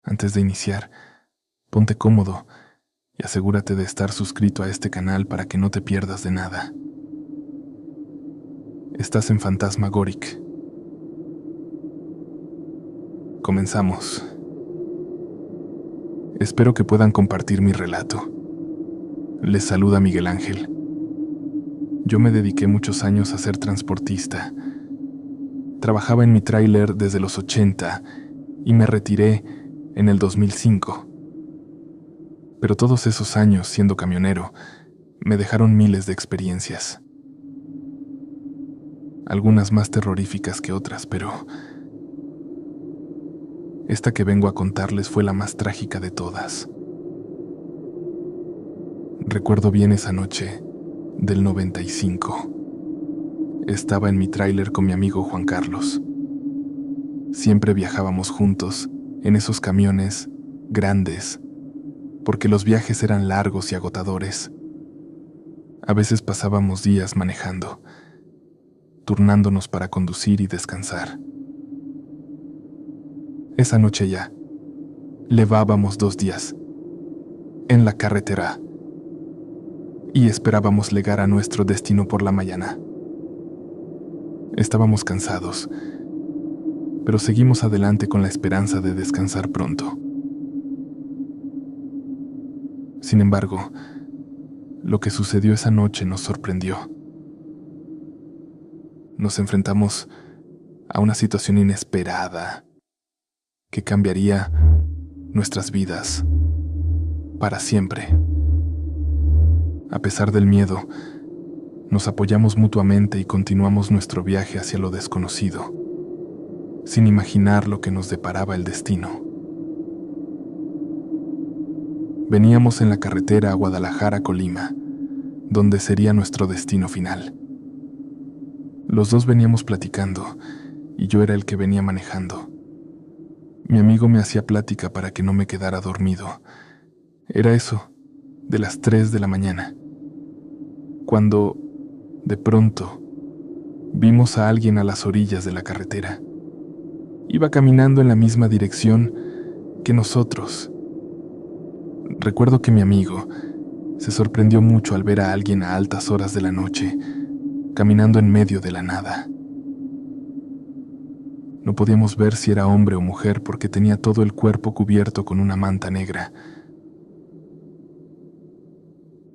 Antes de iniciar, ponte cómodo y asegúrate de estar suscrito a este canal para que no te pierdas de nada. Estás en Fantasmagoric. Comenzamos. Espero que puedan compartir mi relato. Les saluda Miguel Ángel. Yo me dediqué muchos años a ser transportista. Trabajaba en mi tráiler desde los 80 y me retiré en el 2005. Pero todos esos años siendo camionero me dejaron miles de experiencias. Algunas más terroríficas que otras, pero esta que vengo a contarles fue la más trágica de todas. Recuerdo bien esa noche del 95. Estaba en mi tráiler con mi amigo Juan Carlos. Siempre viajábamos juntos en esos camiones grandes, porque los viajes eran largos y agotadores. A veces pasábamos días manejando, turnándonos para conducir y descansar. Esa noche ya, levábamos 2 días en la carretera y esperábamos llegar a nuestro destino por la mañana. Estábamos cansados, pero seguimos adelante con la esperanza de descansar pronto. Sin embargo, lo que sucedió esa noche nos sorprendió. Nos enfrentamos a una situación inesperada que cambiaría nuestras vidas para siempre. A pesar del miedo, nos apoyamos mutuamente y continuamos nuestro viaje hacia lo desconocido, sin imaginar lo que nos deparaba el destino. Veníamos en la carretera a Guadalajara-Colima, donde sería nuestro destino final. Los dos veníamos platicando, y yo era el que venía manejando. Mi amigo me hacía plática para que no me quedara dormido. Era eso, de las 3 de la mañana, cuando, de pronto, vimos a alguien a las orillas de la carretera. Iba caminando en la misma dirección que nosotros. Recuerdo que mi amigo se sorprendió mucho al ver a alguien a altas horas de la noche, caminando en medio de la nada. No podíamos ver si era hombre o mujer porque tenía todo el cuerpo cubierto con una manta negra.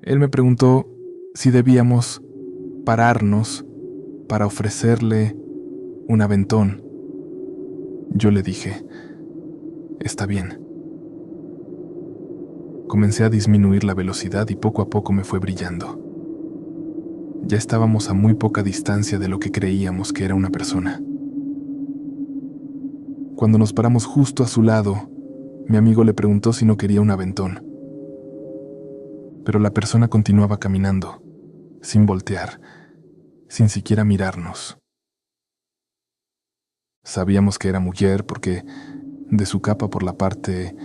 Él me preguntó si debíamos pararnos para ofrecerle un aventón. Yo le dije, está bien. Comencé a disminuir la velocidad y poco a poco me fue brillando. Ya estábamos a muy poca distancia de lo que creíamos que era una persona. Cuando nos paramos justo a su lado, mi amigo le preguntó si no quería un aventón. Pero la persona continuaba caminando, sin voltear, sin siquiera mirarnos. Sabíamos que era mujer porque de su capa por la parte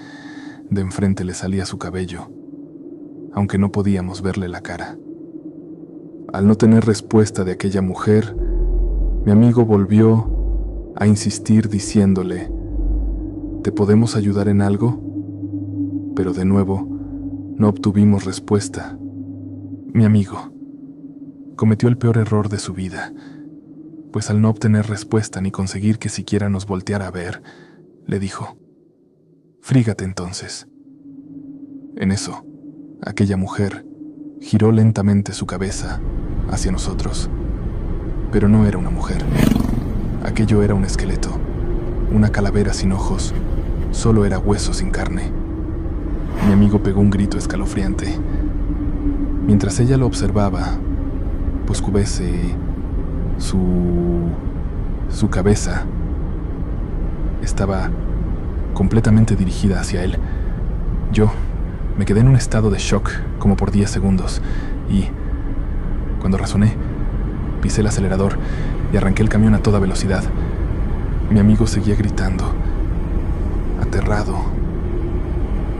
de enfrente le salía su cabello, aunque no podíamos verle la cara. Al no tener respuesta de aquella mujer, mi amigo volvió a insistir diciéndole, ¿te podemos ayudar en algo? Pero de nuevo, no obtuvimos respuesta. Mi amigo cometió el peor error de su vida, pues al no obtener respuesta ni conseguir que siquiera nos volteara a ver, le dijo, «Frígate entonces». En eso, aquella mujer giró lentamente su cabeza hacia nosotros, pero no era una mujer. Aquello era un esqueleto, una calavera sin ojos, solo era hueso sin carne. Mi amigo pegó un grito escalofriante. Mientras ella lo observaba, Puscubese, su cabeza estaba completamente dirigida hacia él. Yo me quedé en un estado de shock como por 10 segundos y, cuando razoné, pisé el acelerador y arranqué el camión a toda velocidad. Mi amigo seguía gritando, aterrado.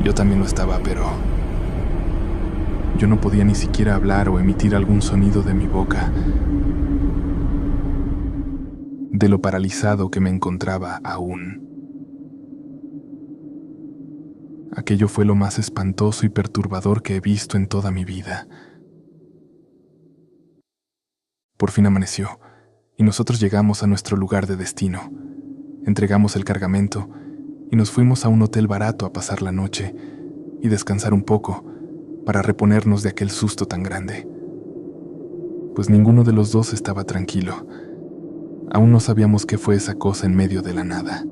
Yo también lo estaba, pero yo no podía ni siquiera hablar o emitir algún sonido de mi boca, de lo paralizado que me encontraba aún. Aquello fue lo más espantoso y perturbador que he visto en toda mi vida. Por fin amaneció, y nosotros llegamos a nuestro lugar de destino. Entregamos el cargamento y nos fuimos a un hotel barato a pasar la noche y descansar un poco para reponernos de aquel susto tan grande. Pues ninguno de los dos estaba tranquilo. Aún no sabíamos qué fue esa cosa en medio de la nada.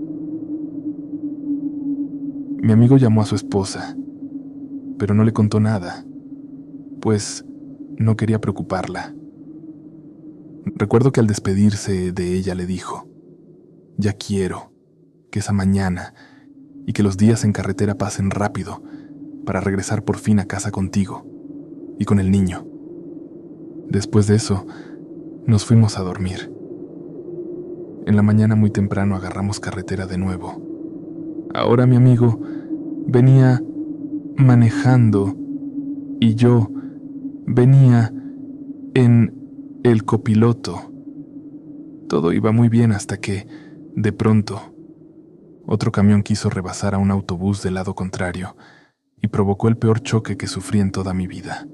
Mi amigo llamó a su esposa, pero no le contó nada, pues no quería preocuparla. Recuerdo que al despedirse de ella le dijo: «Ya quiero que esa mañana y que los días en carretera pasen rápido para regresar por fin a casa contigo y con el niño». Después de eso, nos fuimos a dormir. En la mañana muy temprano agarramos carretera de nuevo. Ahora mi amigo venía manejando y yo venía en el copiloto. Todo iba muy bien hasta que, de pronto, otro camión quiso rebasar a un autobús del lado contrario y provocó el peor choque que sufrí en toda mi vida.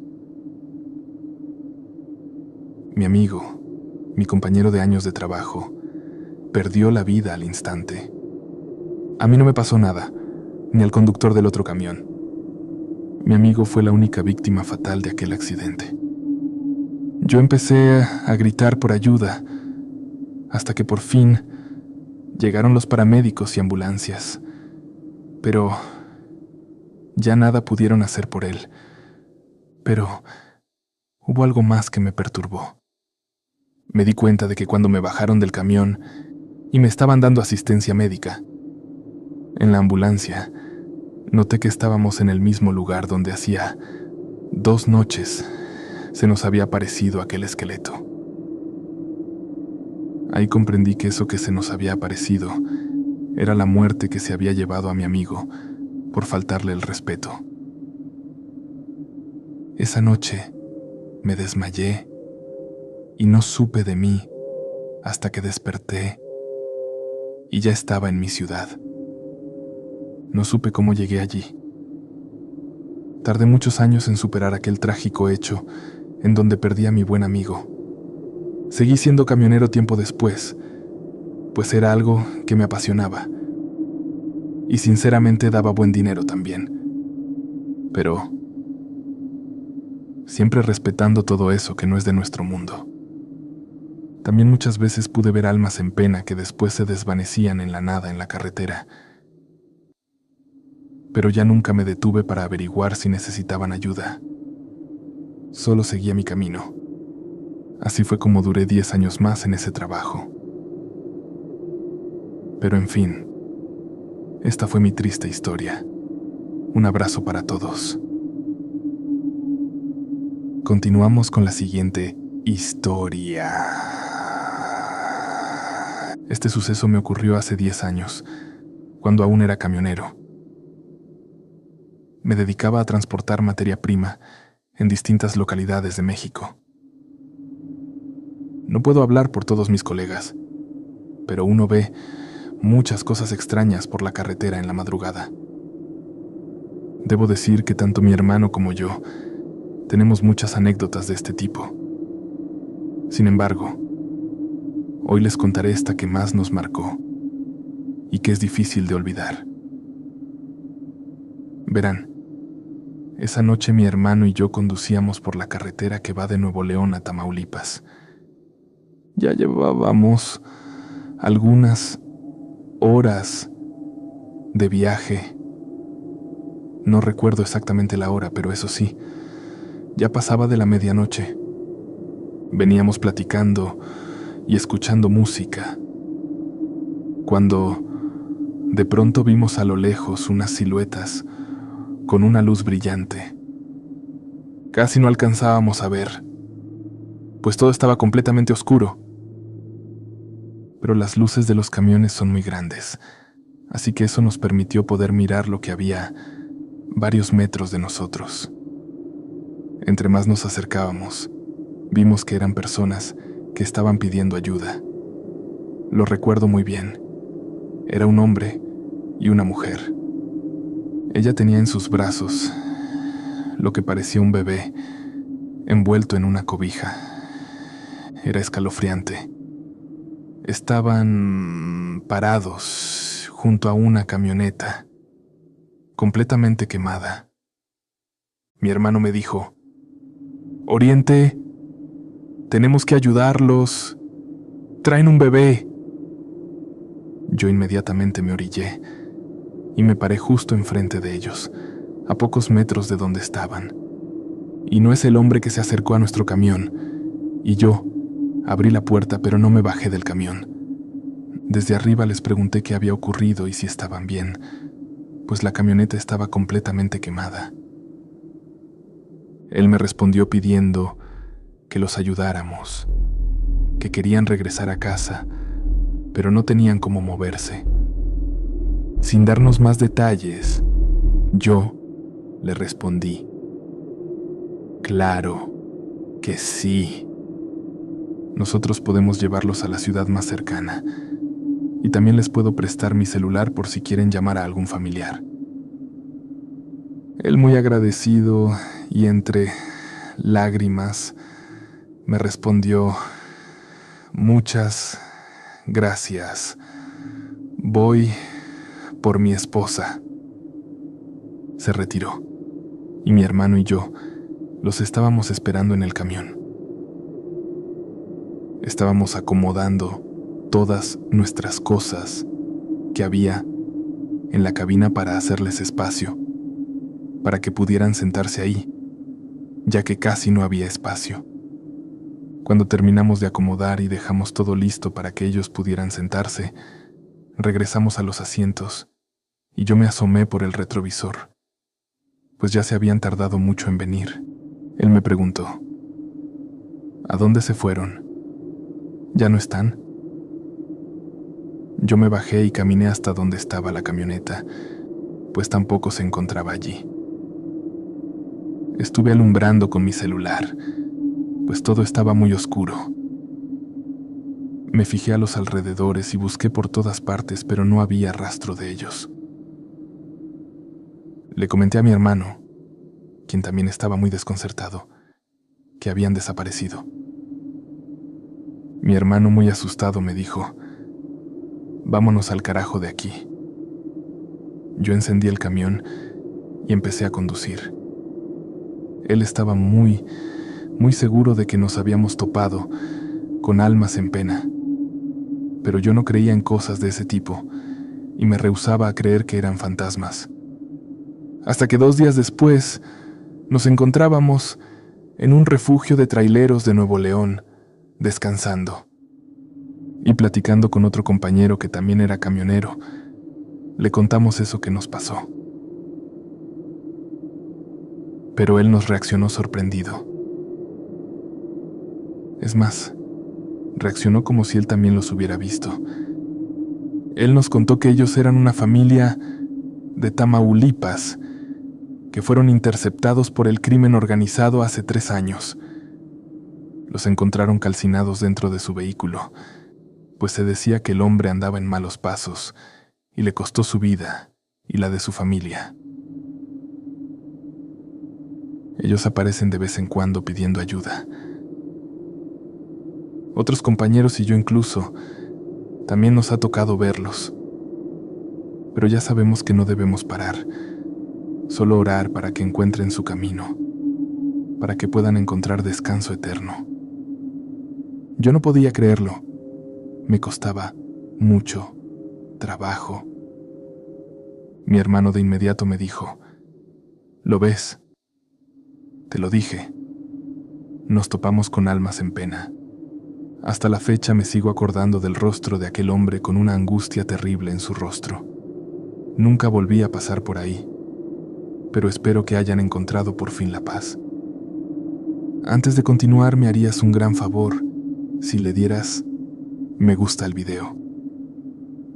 Mi amigo, mi compañero de años de trabajo, perdió la vida al instante. A mí no me pasó nada, ni al conductor del otro camión. Mi amigo fue la única víctima fatal de aquel accidente. Yo empecé a gritar por ayuda, hasta que por fin llegaron los paramédicos y ambulancias. Pero ya nada pudieron hacer por él. Pero hubo algo más que me perturbó. Me di cuenta de que cuando me bajaron del camión y me estaban dando asistencia médica, en la ambulancia, noté que estábamos en el mismo lugar donde hacía 2 noches se nos había aparecido aquel esqueleto. Ahí comprendí que eso que se nos había aparecido era la muerte que se había llevado a mi amigo por faltarle el respeto. Esa noche me desmayé y no supe de mí hasta que desperté y ya estaba en mi ciudad. No supe cómo llegué allí. Tardé muchos años en superar aquel trágico hecho en donde perdí a mi buen amigo. Seguí siendo camionero tiempo después, pues era algo que me apasionaba. Y sinceramente daba buen dinero también. Pero siempre respetando todo eso que no es de nuestro mundo. También muchas veces pude ver almas en pena que después se desvanecían en la nada en la carretera. Pero ya nunca me detuve para averiguar si necesitaban ayuda. Solo seguía mi camino. Así fue como duré 10 años más en ese trabajo. Pero en fin, esta fue mi triste historia. Un abrazo para todos. Continuamos con la siguiente historia. Este suceso me ocurrió hace 10 años, cuando aún era camionero. Me dedicaba a transportar materia prima en distintas localidades de México. No puedo hablar por todos mis colegas, pero uno ve muchas cosas extrañas por la carretera en la madrugada. Debo decir que tanto mi hermano como yo tenemos muchas anécdotas de este tipo. Sin embargo, hoy les contaré esta que más nos marcó y que es difícil de olvidar. Verán, esa noche mi hermano y yo conducíamos por la carretera que va de Nuevo León a Tamaulipas. Ya llevábamos algunas horas de viaje. No recuerdo exactamente la hora, pero eso sí, ya pasaba de la medianoche. Veníamos platicando y escuchando música, cuando de pronto vimos a lo lejos unas siluetas con una luz brillante. Casi no alcanzábamos a ver, pues todo estaba completamente oscuro. Pero las luces de los camiones son muy grandes, así que eso nos permitió poder mirar lo que había varios metros de nosotros. Entre más nos acercábamos, vimos que eran personas que estaban pidiendo ayuda. Lo recuerdo muy bien. Era un hombre y una mujer. Ella tenía en sus brazos lo que parecía un bebé envuelto en una cobija. Era escalofriante. Estaban parados junto a una camioneta, completamente quemada. Mi hermano me dijo: «Oriente, tenemos que ayudarlos. Traen un bebé». Yo inmediatamente me orillé y me paré justo enfrente de ellos, a pocos metros de donde estaban. Y no es el hombre que se acercó a nuestro camión, y yo abrí la puerta, pero no me bajé del camión. Desde arriba les pregunté qué había ocurrido y si estaban bien, pues la camioneta estaba completamente quemada. Él me respondió pidiendo que los ayudáramos, que querían regresar a casa, pero no tenían cómo moverse. Sin darnos más detalles, yo le respondí: «Claro que sí. Nosotros podemos llevarlos a la ciudad más cercana, y también les puedo prestar mi celular por si quieren llamar a algún familiar». Él, muy agradecido y entre lágrimas, me respondió: «Muchas gracias. Voy por mi esposa». Se retiró, y mi hermano y yo los estábamos esperando en el camión. Estábamos acomodando todas nuestras cosas que había en la cabina para hacerles espacio, para que pudieran sentarse ahí, ya que casi no había espacio. Cuando terminamos de acomodar y dejamos todo listo para que ellos pudieran sentarse, regresamos a los asientos y yo me asomé por el retrovisor, pues ya se habían tardado mucho en venir. Él me preguntó: «¿A dónde se fueron? ¿Ya no están?». Yo me bajé y caminé hasta donde estaba la camioneta, pues tampoco se encontraba allí. Estuve alumbrando con mi celular, pues todo estaba muy oscuro. Me fijé a los alrededores y busqué por todas partes, pero no había rastro de ellos. Le comenté a mi hermano, quien también estaba muy desconcertado, que habían desaparecido. Mi hermano, muy asustado, me dijo: «Vámonos al carajo de aquí». Yo encendí el camión y empecé a conducir. Él estaba muy seguro de que nos habíamos topado con almas en pena, pero yo no creía en cosas de ese tipo y me rehusaba a creer que eran fantasmas. Hasta que 2 días después nos encontrábamos en un refugio de traileros de Nuevo León, descansando y platicando con otro compañero que también era camionero. Le contamos eso que nos pasó, pero él nos reaccionó sorprendido. Es más, reaccionó como si él también los hubiera visto. Él nos contó que ellos eran una familia de Tamaulipas, que fueron interceptados por el crimen organizado hace 3 años. Los encontraron calcinados dentro de su vehículo, pues se decía que el hombre andaba en malos pasos y le costó su vida y la de su familia. Ellos aparecen de vez en cuando pidiendo ayuda. Otros compañeros y yo incluso, también nos ha tocado verlos. Pero ya sabemos que no debemos parar, solo orar para que encuentren su camino, para que puedan encontrar descanso eterno. Yo no podía creerlo. Me costaba mucho trabajo. Mi hermano de inmediato me dijo: «¿Lo ves? Te lo dije». Nos topamos con almas en pena. Hasta la fecha me sigo acordando del rostro de aquel hombre con una angustia terrible en su rostro. Nunca volví a pasar por ahí, pero espero que hayan encontrado por fin la paz. Antes de continuar, me harías un gran favor si le dieras me gusta al video.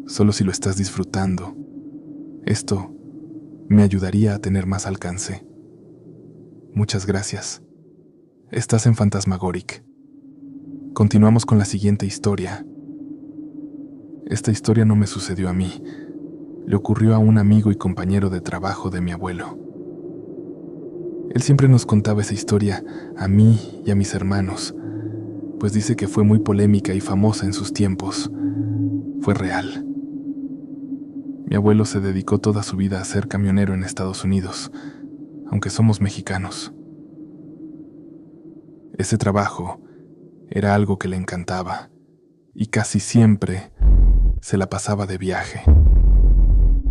Solo si lo estás disfrutando. Esto me ayudaría a tener más alcance. Muchas gracias. Estás en Fantasmagoric. Continuamos con la siguiente historia. Esta historia no me sucedió a mí, le ocurrió a un amigo y compañero de trabajo de mi abuelo. Él siempre nos contaba esa historia a mí y a mis hermanos, pues dice que fue muy polémica y famosa en sus tiempos. Fue real. Mi abuelo se dedicó toda su vida a ser camionero en Estados Unidos, aunque somos mexicanos. Ese trabajo era algo que le encantaba y casi siempre se la pasaba de viaje.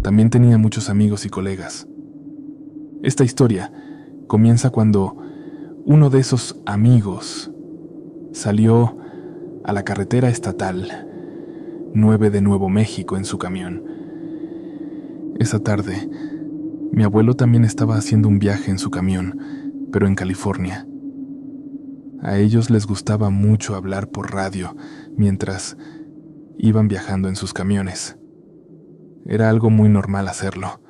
También tenía muchos amigos y colegas. Esta historia comienza cuando uno de esos amigos salió a la carretera estatal 9 de Nuevo México en su camión. Esa tarde, mi abuelo también estaba haciendo un viaje en su camión, pero en California. A ellos les gustaba mucho hablar por radio mientras iban viajando en sus camiones. Era algo muy normal hacerlo.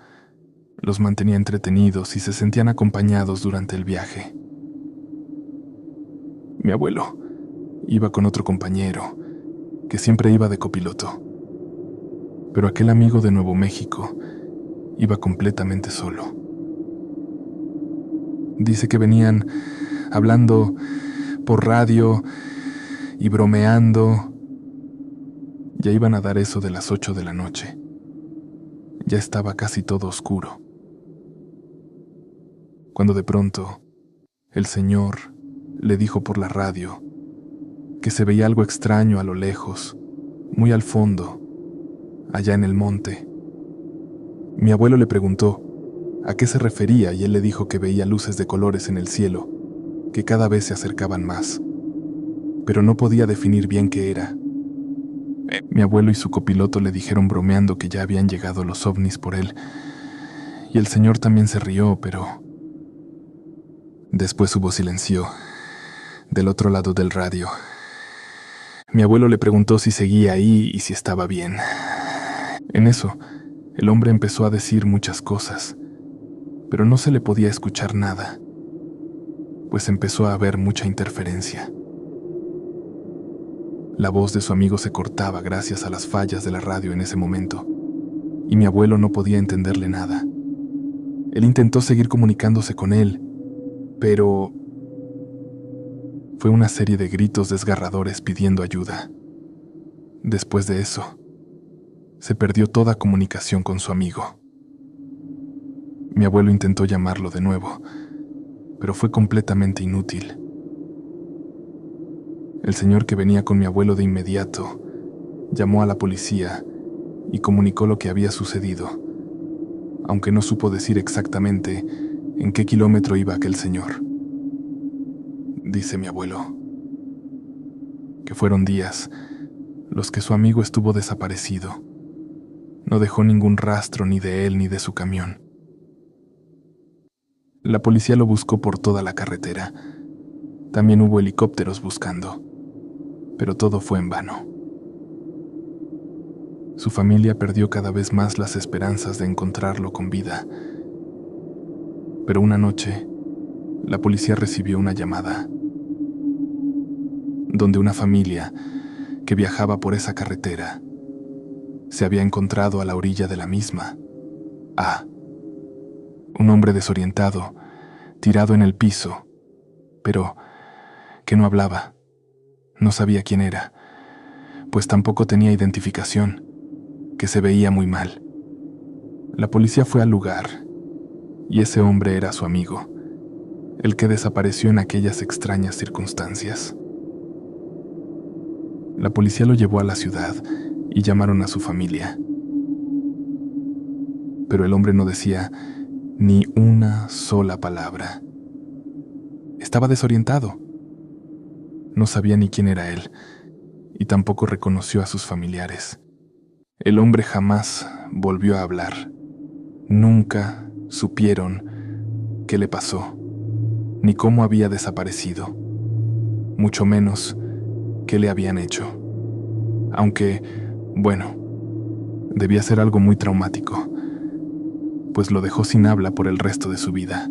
Los mantenía entretenidos y se sentían acompañados durante el viaje. Mi abuelo iba con otro compañero, que siempre iba de copiloto. Pero aquel amigo de Nuevo México iba completamente solo. Dice que venían hablando por radio y bromeando. Ya iban a dar eso de las 8 de la noche. Ya estaba casi todo oscuro, cuando de pronto el señor le dijo por la radio que se veía algo extraño a lo lejos, muy al fondo, allá en el monte. Mi abuelo le preguntó a qué se refería y él le dijo que veía luces de colores en el cielo, que cada vez se acercaban más, pero no podía definir bien qué era. Mi abuelo y su copiloto le dijeron bromeando que ya habían llegado los ovnis por él, y el señor también se rió, pero después hubo silencio del otro lado del radio. Mi abuelo le preguntó si seguía ahí y si estaba bien. En eso, el hombre empezó a decir muchas cosas, pero no se le podía escuchar nada, pues empezó a haber mucha interferencia. La voz de su amigo se cortaba gracias a las fallas de la radio en ese momento, y mi abuelo no podía entenderle nada. Él intentó seguir comunicándose con él, pero fue una serie de gritos desgarradores pidiendo ayuda. Después de eso, se perdió toda comunicación con su amigo. Mi abuelo intentó llamarlo de nuevo, pero fue completamente inútil. El señor que venía con mi abuelo de inmediato llamó a la policía y comunicó lo que había sucedido, aunque no supo decir exactamente en qué kilómetro iba aquel señor. Dice mi abuelo que fueron días los que su amigo estuvo desaparecido. No dejó ningún rastro ni de él ni de su camión. La policía lo buscó por toda la carretera. También hubo helicópteros buscando, pero todo fue en vano. Su familia perdió cada vez más las esperanzas de encontrarlo con vida. Pero una noche, la policía recibió una llamada, donde una familia que viajaba por esa carretera se había encontrado a la orilla de la misma a un hombre desorientado, tirado en el piso, pero que no hablaba. No sabía quién era, pues tampoco tenía identificación, que se veía muy mal. La policía fue al lugar, y ese hombre era su amigo, el que desapareció en aquellas extrañas circunstancias. La policía lo llevó a la ciudad y llamaron a su familia. Pero el hombre no decía ni una sola palabra. Estaba desorientado. No sabía ni quién era él, y tampoco reconoció a sus familiares. El hombre jamás volvió a hablar. Nunca supieron qué le pasó, ni cómo había desaparecido, mucho menos qué le habían hecho. Aunque, bueno, debía ser algo muy traumático, pues lo dejó sin habla por el resto de su vida.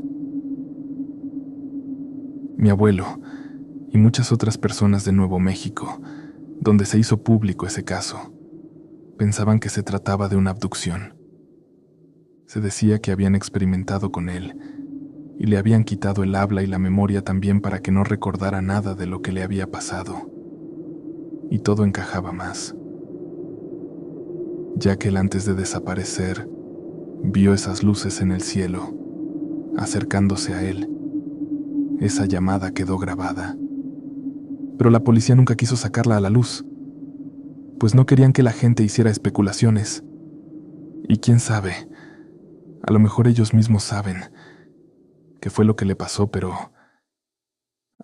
Mi abuelo y muchas otras personas de Nuevo México, donde se hizo público ese caso, pensaban que se trataba de una abducción. Se decía que habían experimentado con él y le habían quitado el habla y la memoria también para que no recordara nada de lo que le había pasado. Y todo encajaba más, ya que él antes de desaparecer vio esas luces en el cielo, acercándose a él. Esa llamada quedó grabada. Pero la policía nunca quiso sacarla a la luz, pues no querían que la gente hiciera especulaciones. Y quién sabe, a lo mejor ellos mismos saben qué fue lo que le pasó, pero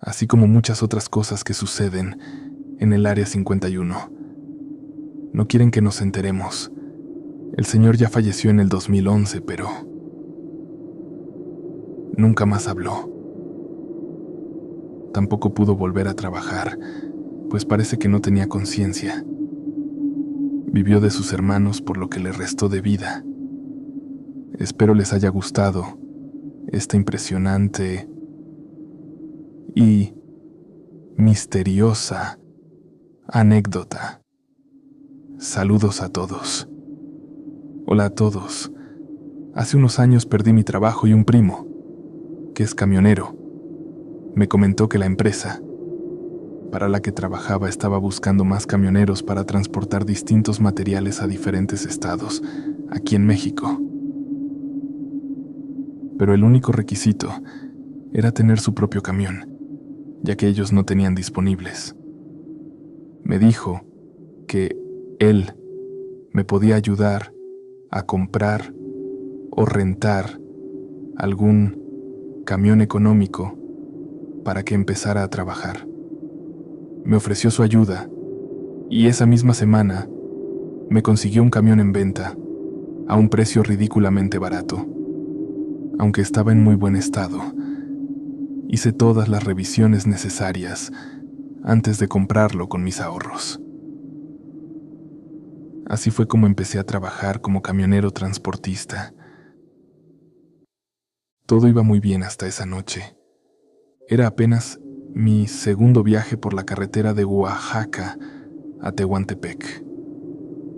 así como muchas otras cosas que suceden en el Área 51, no quieren que nos enteremos. El señor ya falleció en el 2011, pero nunca más habló. Tampoco pudo volver a trabajar, pues parece que no tenía conciencia. Vivió de sus hermanos por lo que le restó de vida. Espero les haya gustado esta impresionante y misteriosa anécdota. Saludos a todos. Hola a todos. Hace unos años perdí mi trabajo y un primo, que es camionero, me comentó que la empresa para la que trabajaba estaba buscando más camioneros para transportar distintos materiales a diferentes estados, aquí en México. Pero el único requisito era tener su propio camión, ya que ellos no tenían disponibles. Me dijo que él me podía ayudar a comprar o rentar algún camión económico para que empezara a trabajar. Me ofreció su ayuda y esa misma semana me consiguió un camión en venta a un precio ridículamente barato. Aunque estaba en muy buen estado, hice todas las revisiones necesarias antes de comprarlo con mis ahorros. Así fue como empecé a trabajar como camionero transportista. Todo iba muy bien hasta esa noche. Era apenas mi segundo viaje por la carretera de Oaxaca a Tehuantepec.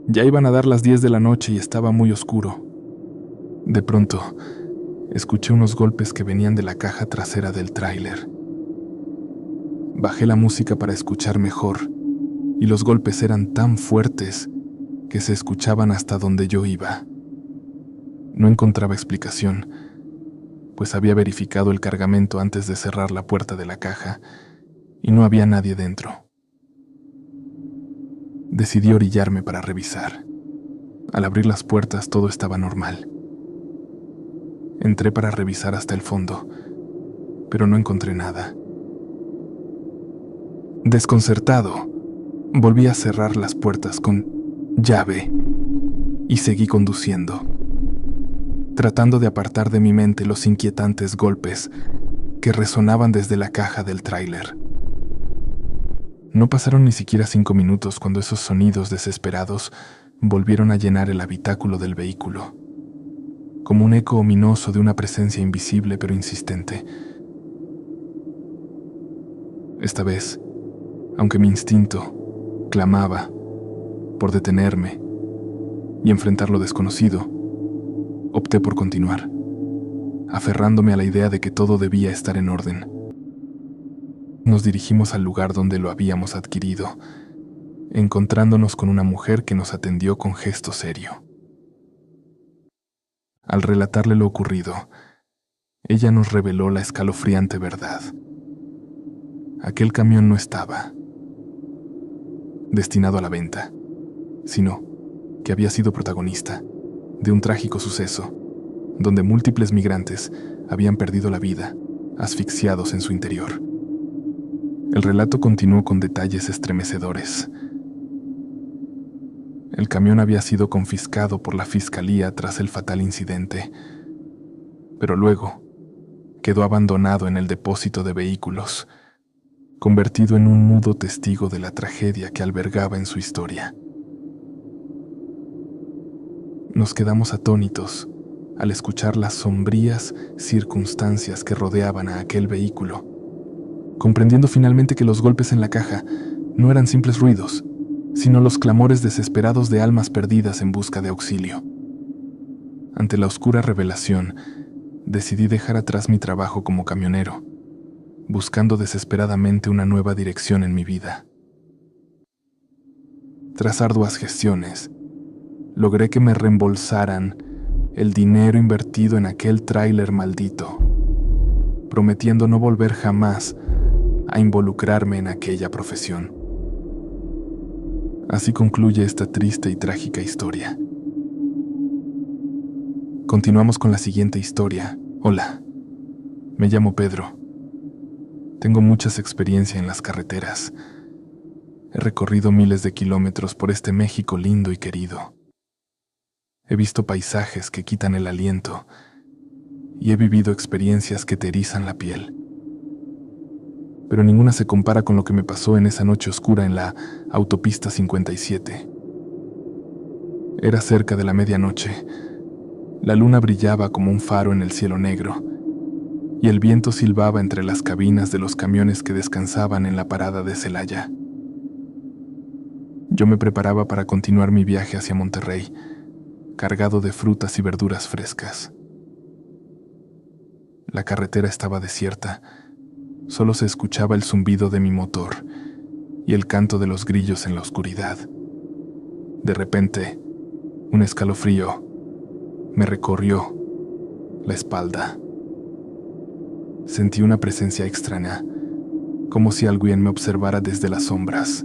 Ya iban a dar las 10 de la noche y estaba muy oscuro. De pronto, escuché unos golpes que venían de la caja trasera del tráiler. Bajé la música para escuchar mejor, y los golpes eran tan fuertes que se escuchaban hasta donde yo iba. No encontraba explicación, pues había verificado el cargamento antes de cerrar la puerta de la caja, y no había nadie dentro. Decidí orillarme para revisar. Al abrir las puertas todo estaba normal. Entré para revisar hasta el fondo, pero no encontré nada. Desconcertado, volví a cerrar las puertas con llave y seguí conduciendo, tratando de apartar de mi mente los inquietantes golpes que resonaban desde la caja del tráiler. No pasaron ni siquiera 5 minutos cuando esos sonidos desesperados volvieron a llenar el habitáculo del vehículo, como un eco ominoso de una presencia invisible pero insistente. Esta vez, aunque mi instinto clamaba por detenerme y enfrentar lo desconocido, opté por continuar, aferrándome a la idea de que todo debía estar en orden. Nos dirigimos al lugar donde lo habíamos adquirido, encontrándonos con una mujer que nos atendió con gesto serio. Al relatarle lo ocurrido, ella nos reveló la escalofriante verdad. Aquel camión no estaba destinado a la venta, sino que había sido protagonista de un trágico suceso donde múltiples migrantes habían perdido la vida, asfixiados en su interior. El relato continuó con detalles estremecedores. El camión había sido confiscado por la fiscalía tras el fatal incidente, pero luego quedó abandonado en el depósito de vehículos, convertido en un mudo testigo de la tragedia que albergaba en su historia. Nos quedamos atónitos al escuchar las sombrías circunstancias que rodeaban a aquel vehículo, comprendiendo finalmente que los golpes en la caja no eran simples ruidos, sino los clamores desesperados de almas perdidas en busca de auxilio. Ante la oscura revelación, decidí dejar atrás mi trabajo como camionero, buscando desesperadamente una nueva dirección en mi vida. Tras arduas gestiones, logré que me reembolsaran el dinero invertido en aquel tráiler maldito, prometiendo no volver jamás a involucrarme en aquella profesión. Así concluye esta triste y trágica historia. Continuamos con la siguiente historia. Hola, me llamo Pedro. Tengo muchas experiencias en las carreteras. He recorrido miles de kilómetros por este México lindo y querido. He visto paisajes que quitan el aliento y he vivido experiencias que te erizan la piel. Pero ninguna se compara con lo que me pasó en esa noche oscura en la autopista 57. Era cerca de la medianoche. La luna brillaba como un faro en el cielo negro y el viento silbaba entre las cabinas de los camiones que descansaban en la parada de Celaya. Yo me preparaba para continuar mi viaje hacia Monterrey, cargado de frutas y verduras frescas. La carretera estaba desierta, solo se escuchaba el zumbido de mi motor y el canto de los grillos en la oscuridad. De repente, un escalofrío me recorrió la espalda. Sentí una presencia extraña, como si alguien me observara desde las sombras.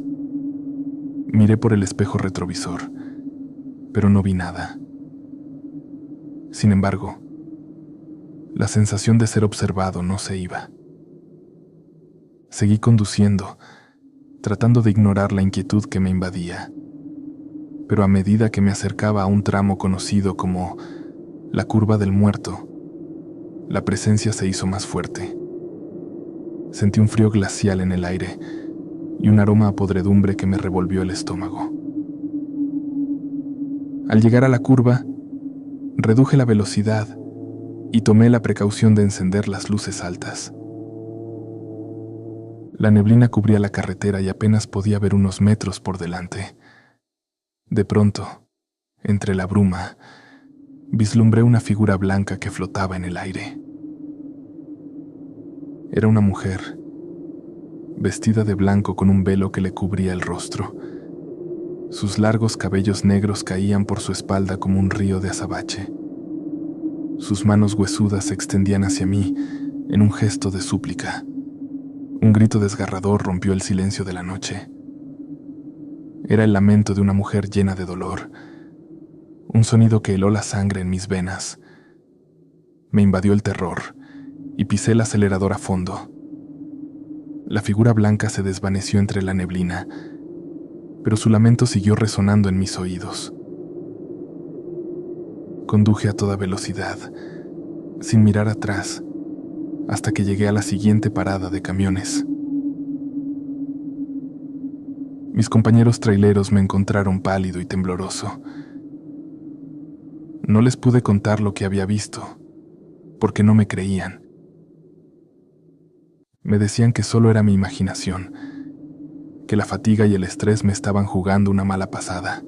Miré por el espejo retrovisor, pero no vi nada. Sin embargo, la sensación de ser observado no se iba. Seguí conduciendo, tratando de ignorar la inquietud que me invadía. Pero a medida que me acercaba a un tramo conocido como la Curva del Muerto, la presencia se hizo más fuerte. Sentí un frío glacial en el aire y un aroma a podredumbre que me revolvió el estómago. Al llegar a la curva, reduje la velocidad y tomé la precaución de encender las luces altas. La neblina cubría la carretera y apenas podía ver unos metros por delante. De pronto, entre la bruma, vislumbré una figura blanca que flotaba en el aire. Era una mujer, vestida de blanco con un velo que le cubría el rostro. Sus largos cabellos negros caían por su espalda como un río de azabache. Sus manos huesudas se extendían hacia mí en un gesto de súplica. Un grito desgarrador rompió el silencio de la noche. Era el lamento de una mujer llena de dolor, un sonido que heló la sangre en mis venas. Me invadió el terror y pisé el acelerador a fondo. La figura blanca se desvaneció entre la neblina, pero su lamento siguió resonando en mis oídos. Conduje a toda velocidad, sin mirar atrás, hasta que llegué a la siguiente parada de camiones. Mis compañeros traileros me encontraron pálido y tembloroso. No les pude contar lo que había visto, porque no me creían. Me decían que solo era mi imaginación, que la fatiga y el estrés me estaban jugando una mala pasada.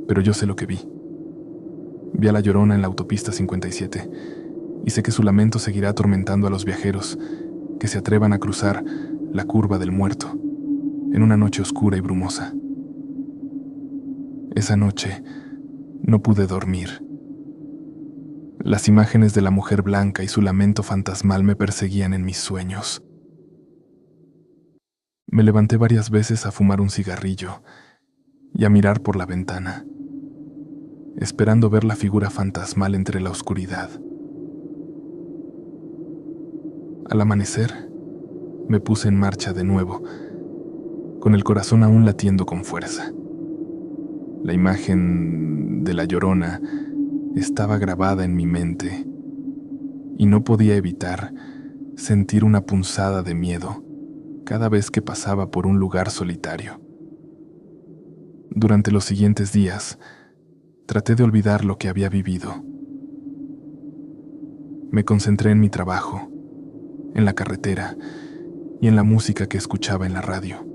Pero yo sé lo que vi. Vi a la Llorona en la autopista 57, y sé que su lamento seguirá atormentando a los viajeros que se atrevan a cruzar la Curva del Muerto en una noche oscura y brumosa. Esa noche no pude dormir. Las imágenes de la mujer blanca y su lamento fantasmal me perseguían en mis sueños. Me levanté varias veces a fumar un cigarrillo y a mirar por la ventana, esperando ver la figura fantasmal entre la oscuridad. Al amanecer, me puse en marcha de nuevo, con el corazón aún latiendo con fuerza. La imagen de la Llorona estaba grabada en mi mente y no podía evitar sentir una punzada de miedo cada vez que pasaba por un lugar solitario. Durante los siguientes días, traté de olvidar lo que había vivido. Me concentré en mi trabajo, en la carretera y en la música que escuchaba en la radio.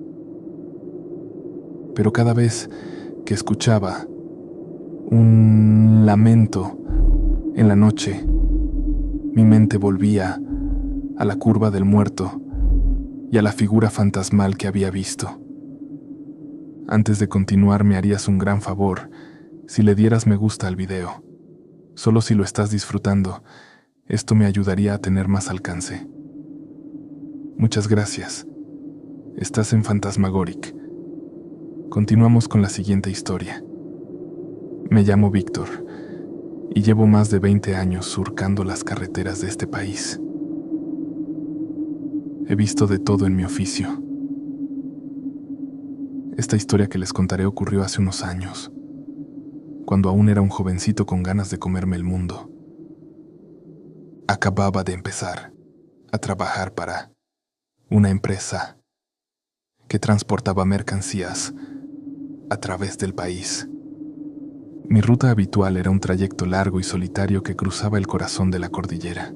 Pero cada vez que escuchaba Un lamento. En la noche, mi mente volvía a la curva del muerto y a la figura fantasmal que había visto. Antes de continuar, me harías un gran favor si le dieras me gusta al video. Solo si lo estás disfrutando, esto me ayudaría a tener más alcance. Muchas gracias. Estás en Phantasmagoric. Continuamos con la siguiente historia. Me llamo Víctor y llevo más de 20 años surcando las carreteras de este país. He visto de todo en mi oficio. Esta historia que les contaré ocurrió hace unos años, cuando aún era un jovencito con ganas de comerme el mundo. Acababa de empezar a trabajar para una empresa que transportaba mercancías a través del país. Mi ruta habitual era un trayecto largo y solitario que cruzaba el corazón de la cordillera.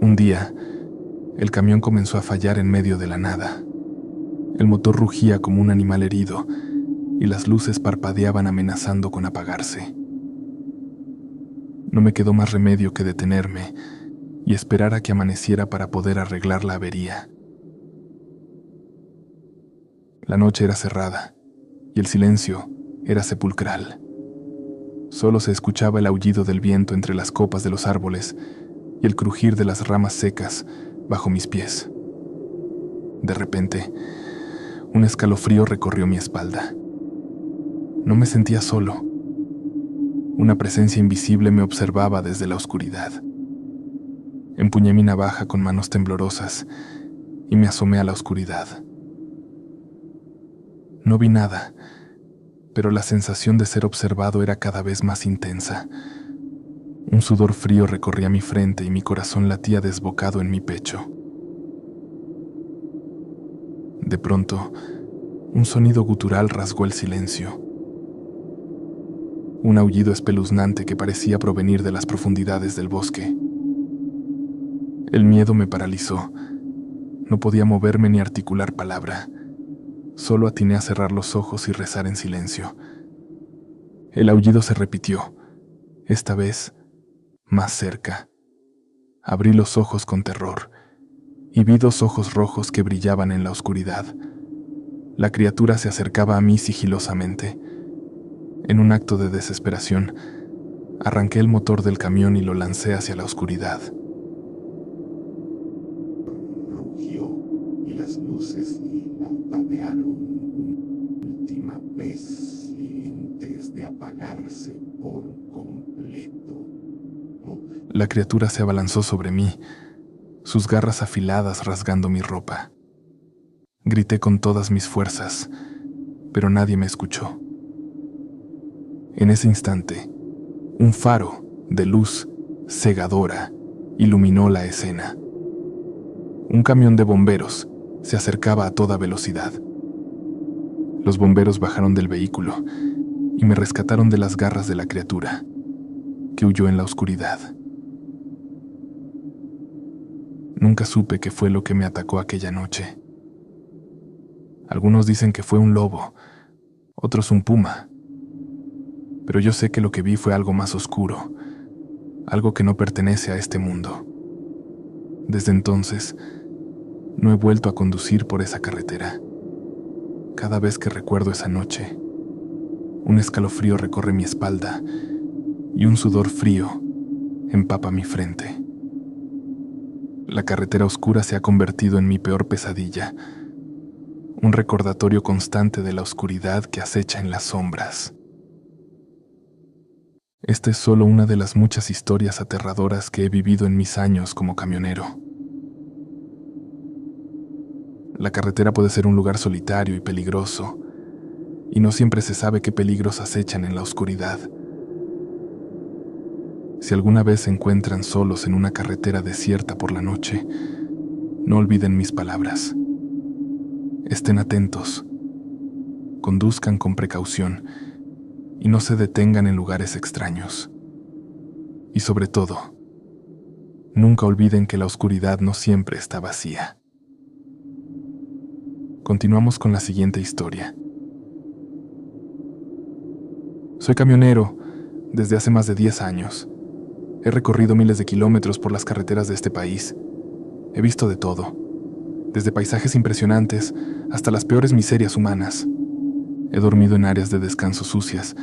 Un día, el camión comenzó a fallar en medio de la nada. El motor rugía como un animal herido y las luces parpadeaban amenazando con apagarse. No me quedó más remedio que detenerme y esperar a que amaneciera para poder arreglar la avería. La noche era cerrada y el silencio era sepulcral. Solo se escuchaba el aullido del viento entre las copas de los árboles y el crujir de las ramas secas bajo mis pies. De repente, un escalofrío recorrió mi espalda. No me sentía solo. Una presencia invisible me observaba desde la oscuridad. Empuñé mi navaja con manos temblorosas y me asomé a la oscuridad. No vi nada, pero la sensación de ser observado era cada vez más intensa. Un sudor frío recorría mi frente y mi corazón latía desbocado en mi pecho. De pronto, un sonido gutural rasgó el silencio. Un aullido espeluznante que parecía provenir de las profundidades del bosque. El miedo me paralizó. No podía moverme ni articular palabra. Solo atiné a cerrar los ojos y rezar en silencio. El aullido se repitió, esta vez más cerca. Abrí los ojos con terror y vi dos ojos rojos que brillaban en la oscuridad. La criatura se acercaba a mí sigilosamente. En un acto de desesperación, arranqué el motor del camión y lo lancé hacia la oscuridad. Rugió y las luces parpadearon última vez antes de apagarse por completo. La criatura se abalanzó sobre mí, sus garras afiladas rasgando mi ropa. Grité con todas mis fuerzas, pero nadie me escuchó. En ese instante, un faro de luz cegadora iluminó la escena. Un camión de bomberos se acercaba a toda velocidad. Los bomberos bajaron del vehículo y me rescataron de las garras de la criatura, que huyó en la oscuridad. Nunca supe qué fue lo que me atacó aquella noche. Algunos dicen que fue un lobo, otros un puma. Pero yo sé que lo que vi fue algo más oscuro, algo que no pertenece a este mundo. Desde entonces, no he vuelto a conducir por esa carretera. Cada vez que recuerdo esa noche, un escalofrío recorre mi espalda y un sudor frío empapa mi frente. La carretera oscura se ha convertido en mi peor pesadilla, un recordatorio constante de la oscuridad que acecha en las sombras. Esta es solo una de las muchas historias aterradoras que he vivido en mis años como camionero. La carretera puede ser un lugar solitario y peligroso, y no siempre se sabe qué peligros acechan en la oscuridad. Si alguna vez se encuentran solos en una carretera desierta por la noche, no olviden mis palabras. Estén atentos, conduzcan con precaución y no se detengan en lugares extraños. Y sobre todo, nunca olviden que la oscuridad no siempre está vacía. Continuamos con la siguiente historia. Soy camionero desde hace más de 10 años. He recorrido miles de kilómetros por las carreteras de este país. He visto de todo, desde paisajes impresionantes hasta las peores miserias humanas. He dormido en áreas de descanso sucias.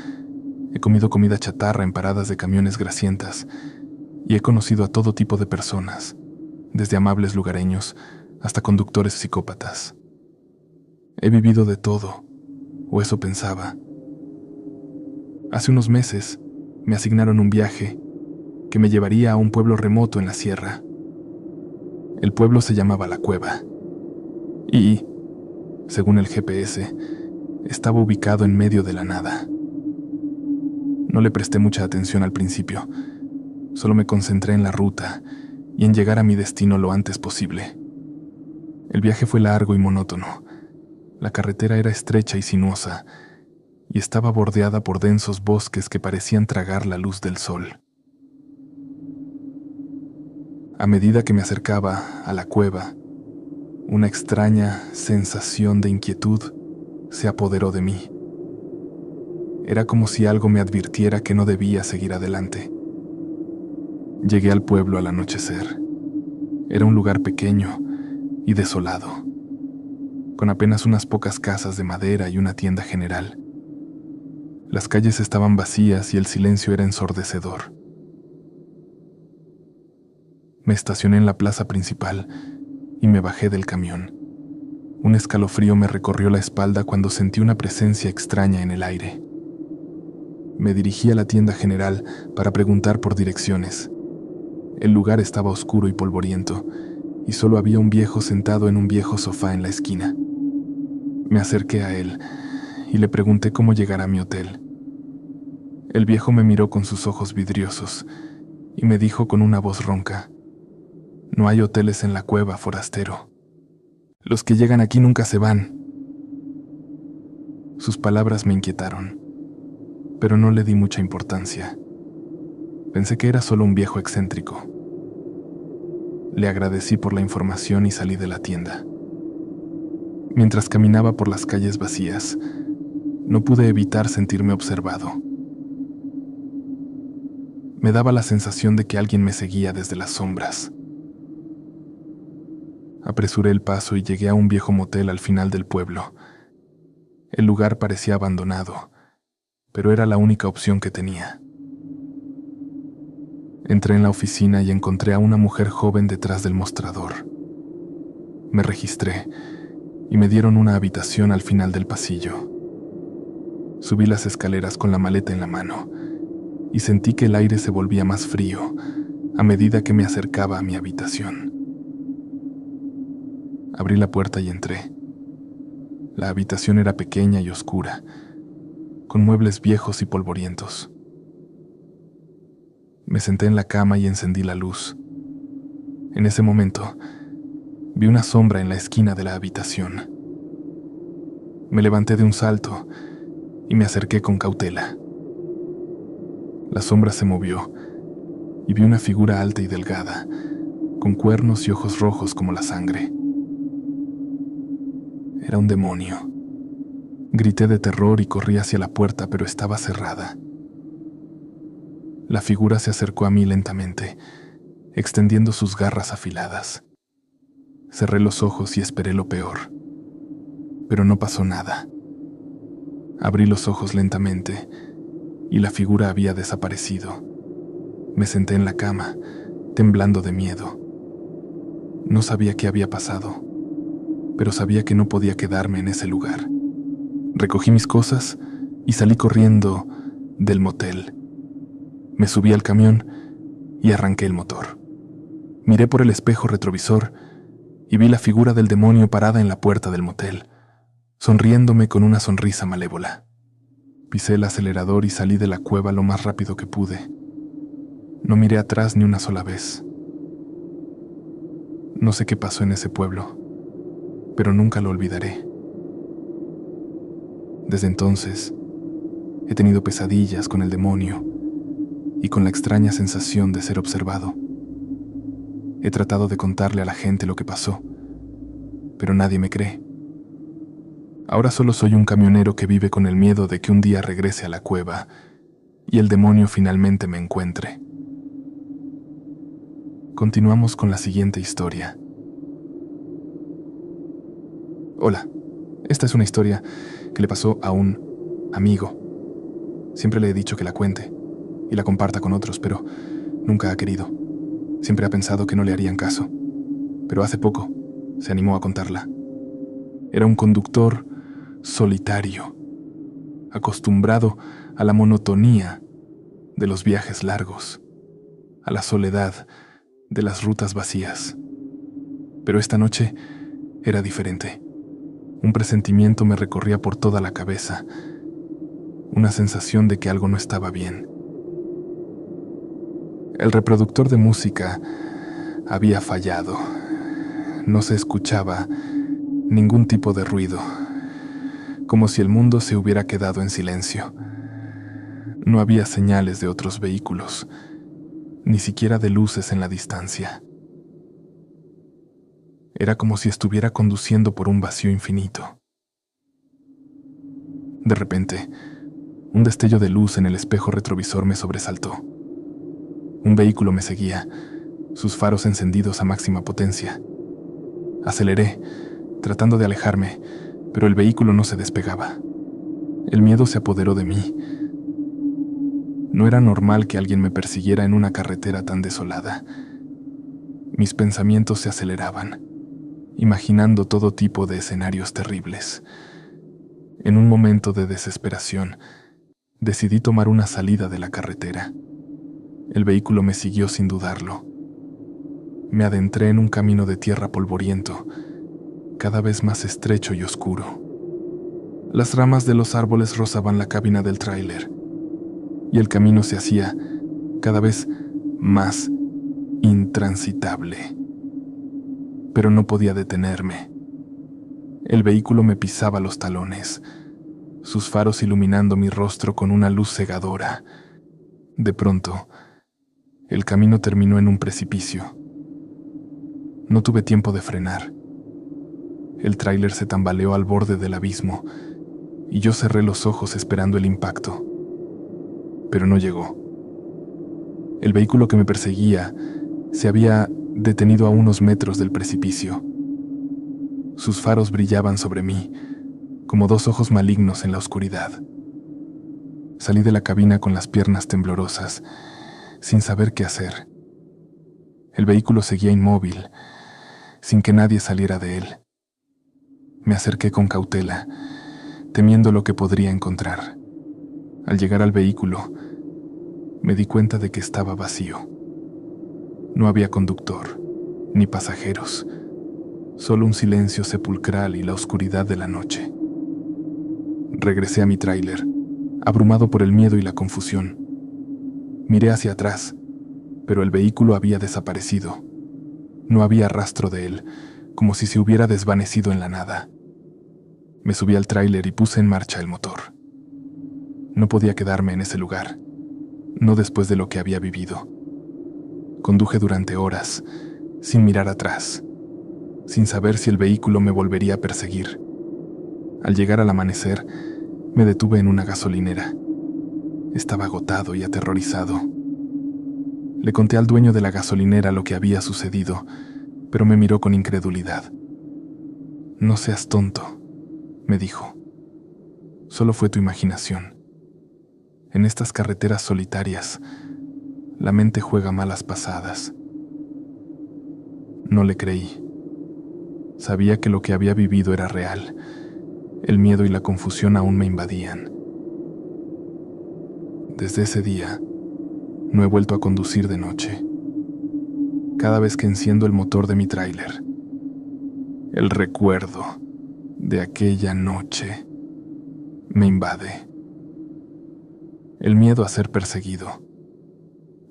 He comido comida chatarra en paradas de camiones grasientas. Y he conocido a todo tipo de personas, desde amables lugareños hasta conductores psicópatas. He vivido de todo, o eso pensaba. Hace unos meses me asignaron un viaje que me llevaría a un pueblo remoto en la sierra. El pueblo se llamaba La Cueva y, según el GPS, estaba ubicado en medio de la nada. No le presté mucha atención al principio, solo me concentré en la ruta y en llegar a mi destino lo antes posible. El viaje fue largo y monótono. La carretera era estrecha y sinuosa, y estaba bordeada por densos bosques que parecían tragar la luz del sol. A medida que me acercaba a la cueva, una extraña sensación de inquietud se apoderó de mí. Era como si algo me advirtiera que no debía seguir adelante. Llegué al pueblo al anochecer. Era un lugar pequeño y desolado, con apenas unas pocas casas de madera y una tienda general. Las calles estaban vacías y el silencio era ensordecedor. Me estacioné en la plaza principal y me bajé del camión. Un escalofrío me recorrió la espalda cuando sentí una presencia extraña en el aire. Me dirigí a la tienda general para preguntar por direcciones. El lugar estaba oscuro y polvoriento, y solo había un viejo sentado en un viejo sofá en la esquina. Me acerqué a él y le pregunté cómo llegar a mi hotel. El viejo me miró con sus ojos vidriosos y me dijo con una voz ronca: «No hay hoteles en la cueva, forastero. Los que llegan aquí nunca se van». Sus palabras me inquietaron, pero no le di mucha importancia. Pensé que era solo un viejo excéntrico. Le agradecí por la información y salí de la tienda. Mientras caminaba por las calles vacías, no pude evitar sentirme observado. Me daba la sensación de que alguien me seguía desde las sombras. Apresuré el paso y llegué a un viejo motel al final del pueblo. El lugar parecía abandonado, pero era la única opción que tenía. Entré en la oficina y encontré a una mujer joven detrás del mostrador. Me registré y me dieron una habitación al final del pasillo. Subí las escaleras con la maleta en la mano y sentí que el aire se volvía más frío a medida que me acercaba a mi habitación. Abrí la puerta y entré. La habitación era pequeña y oscura, con muebles viejos y polvorientos. Me senté en la cama y encendí la luz. En ese momento, vi una sombra en la esquina de la habitación. Me levanté de un salto y me acerqué con cautela. La sombra se movió y vi una figura alta y delgada, con cuernos y ojos rojos como la sangre. Era un demonio. Grité de terror y corrí hacia la puerta, pero estaba cerrada. La figura se acercó a mí lentamente, extendiendo sus garras afiladas. Cerré los ojos y esperé lo peor, pero no pasó nada. Abrí los ojos lentamente y la figura había desaparecido. Me senté en la cama, temblando de miedo. No sabía qué había pasado, pero sabía que no podía quedarme en ese lugar. Recogí mis cosas y salí corriendo del motel. Me subí al camión y arranqué el motor. Miré por el espejo retrovisor y vi la figura del demonio parada en la puerta del motel, sonriéndome con una sonrisa malévola. Pisé el acelerador y salí de la cueva lo más rápido que pude. No miré atrás ni una sola vez. No sé qué pasó en ese pueblo, pero nunca lo olvidaré. Desde entonces, he tenido pesadillas con el demonio y con la extraña sensación de ser observado. He tratado de contarle a la gente lo que pasó, pero nadie me cree. Ahora solo soy un camionero que vive con el miedo de que un día regrese a la cueva y el demonio finalmente me encuentre. Continuamos con la siguiente historia. Hola, esta es una historia que le pasó a un amigo. Siempre le he dicho que la cuente y la comparta con otros, pero nunca ha querido. Siempre ha pensado que no le harían caso, pero hace poco se animó a contarla. Era un conductor solitario, acostumbrado a la monotonía de los viajes largos, a la soledad de las rutas vacías. Pero esta noche era diferente. Un presentimiento me recorría por toda la cabeza, una sensación de que algo no estaba bien. El reproductor de música había fallado. No se escuchaba ningún tipo de ruido, como si el mundo se hubiera quedado en silencio. No había señales de otros vehículos, ni siquiera de luces en la distancia. Era como si estuviera conduciendo por un vacío infinito. De repente, un destello de luz en el espejo retrovisor me sobresaltó. Un vehículo me seguía, sus faros encendidos a máxima potencia. Aceleré, tratando de alejarme, pero el vehículo no se despegaba. El miedo se apoderó de mí. No era normal que alguien me persiguiera en una carretera tan desolada. Mis pensamientos se aceleraban, imaginando todo tipo de escenarios terribles. En un momento de desesperación, decidí tomar una salida de la carretera. El vehículo me siguió sin dudarlo. Me adentré en un camino de tierra polvoriento, cada vez más estrecho y oscuro. Las ramas de los árboles rozaban la cabina del tráiler, y el camino se hacía cada vez más intransitable. Pero no podía detenerme. El vehículo me pisaba los talones, sus faros iluminando mi rostro con una luz cegadora. De pronto, el camino terminó en un precipicio. No tuve tiempo de frenar. El tráiler se tambaleó al borde del abismo y yo cerré los ojos esperando el impacto. Pero no llegó. El vehículo que me perseguía se había detenido a unos metros del precipicio. Sus faros brillaban sobre mí, como dos ojos malignos en la oscuridad. Salí de la cabina con las piernas temblorosas, sin saber qué hacer. El vehículo seguía inmóvil, sin que nadie saliera de él. Me acerqué con cautela, temiendo lo que podría encontrar. Al llegar al vehículo, me di cuenta de que estaba vacío. No había conductor, ni pasajeros, solo un silencio sepulcral y la oscuridad de la noche. Regresé a mi tráiler, abrumado por el miedo y la confusión. Miré hacia atrás, pero el vehículo había desaparecido. No había rastro de él, como si se hubiera desvanecido en la nada. Me subí al tráiler y puse en marcha el motor. No podía quedarme en ese lugar, no después de lo que había vivido. Conduje durante horas, sin mirar atrás, sin saber si el vehículo me volvería a perseguir. Al llegar al amanecer, me detuve en una gasolinera. Estaba agotado y aterrorizado. Le conté al dueño de la gasolinera lo que había sucedido, pero me miró con incredulidad. «No seas tonto», me dijo. «Solo fue tu imaginación. En estas carreteras solitarias, la mente juega malas pasadas». No le creí. Sabía que lo que había vivido era real. El miedo y la confusión aún me invadían. Desde ese día, no he vuelto a conducir de noche. Cada vez que enciendo el motor de mi tráiler, el recuerdo de aquella noche me invade. El miedo a ser perseguido,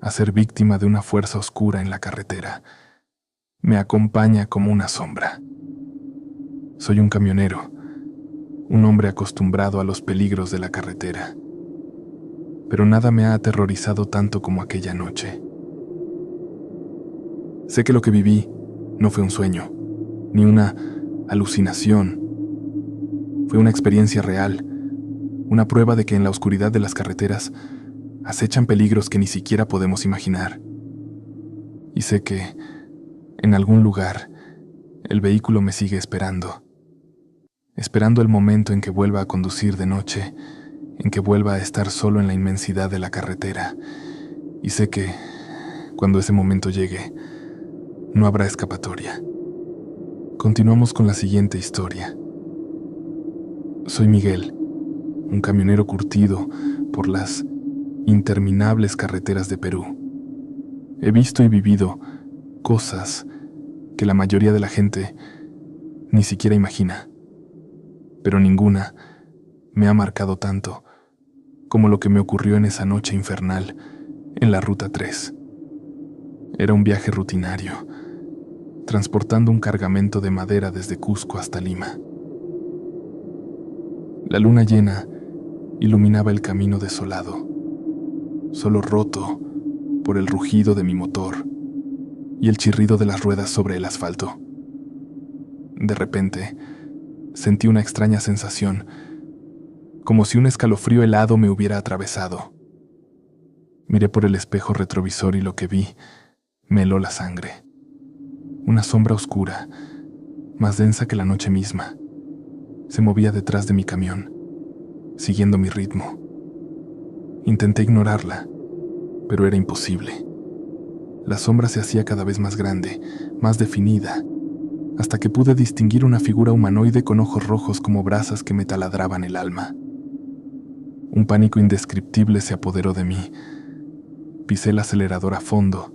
a ser víctima de una fuerza oscura en la carretera, me acompaña como una sombra. Soy un camionero, un hombre acostumbrado a los peligros de la carretera. Pero nada me ha aterrorizado tanto como aquella noche. Sé que lo que viví no fue un sueño, ni una alucinación. Fue una experiencia real, una prueba de que en la oscuridad de las carreteras acechan peligros que ni siquiera podemos imaginar. Y sé que, en algún lugar, el vehículo me sigue esperando el momento en que vuelva a conducir de noche, en que vuelva a estar solo en la inmensidad de la carretera. Y sé que, cuando ese momento llegue, no habrá escapatoria. Continuamos con la siguiente historia. Soy Miguel, un camionero curtido por las interminables carreteras de Perú. He visto y vivido cosas que la mayoría de la gente ni siquiera imagina, pero ninguna me ha marcado tanto como lo que me ocurrió en esa noche infernal en la Ruta 3. Era un viaje rutinario, transportando un cargamento de madera desde Cusco hasta Lima. La luna llena iluminaba el camino desolado, solo roto por el rugido de mi motor y el chirrido de las ruedas sobre el asfalto. De repente, sentí una extraña sensación, como si un escalofrío helado me hubiera atravesado. Miré por el espejo retrovisor y lo que vi me heló la sangre. Una sombra oscura, más densa que la noche misma, se movía detrás de mi camión, siguiendo mi ritmo. Intenté ignorarla, pero era imposible. La sombra se hacía cada vez más grande, más definida, hasta que pude distinguir una figura humanoide con ojos rojos como brasas que me taladraban el alma. Un pánico indescriptible se apoderó de mí. Pisé el acelerador a fondo,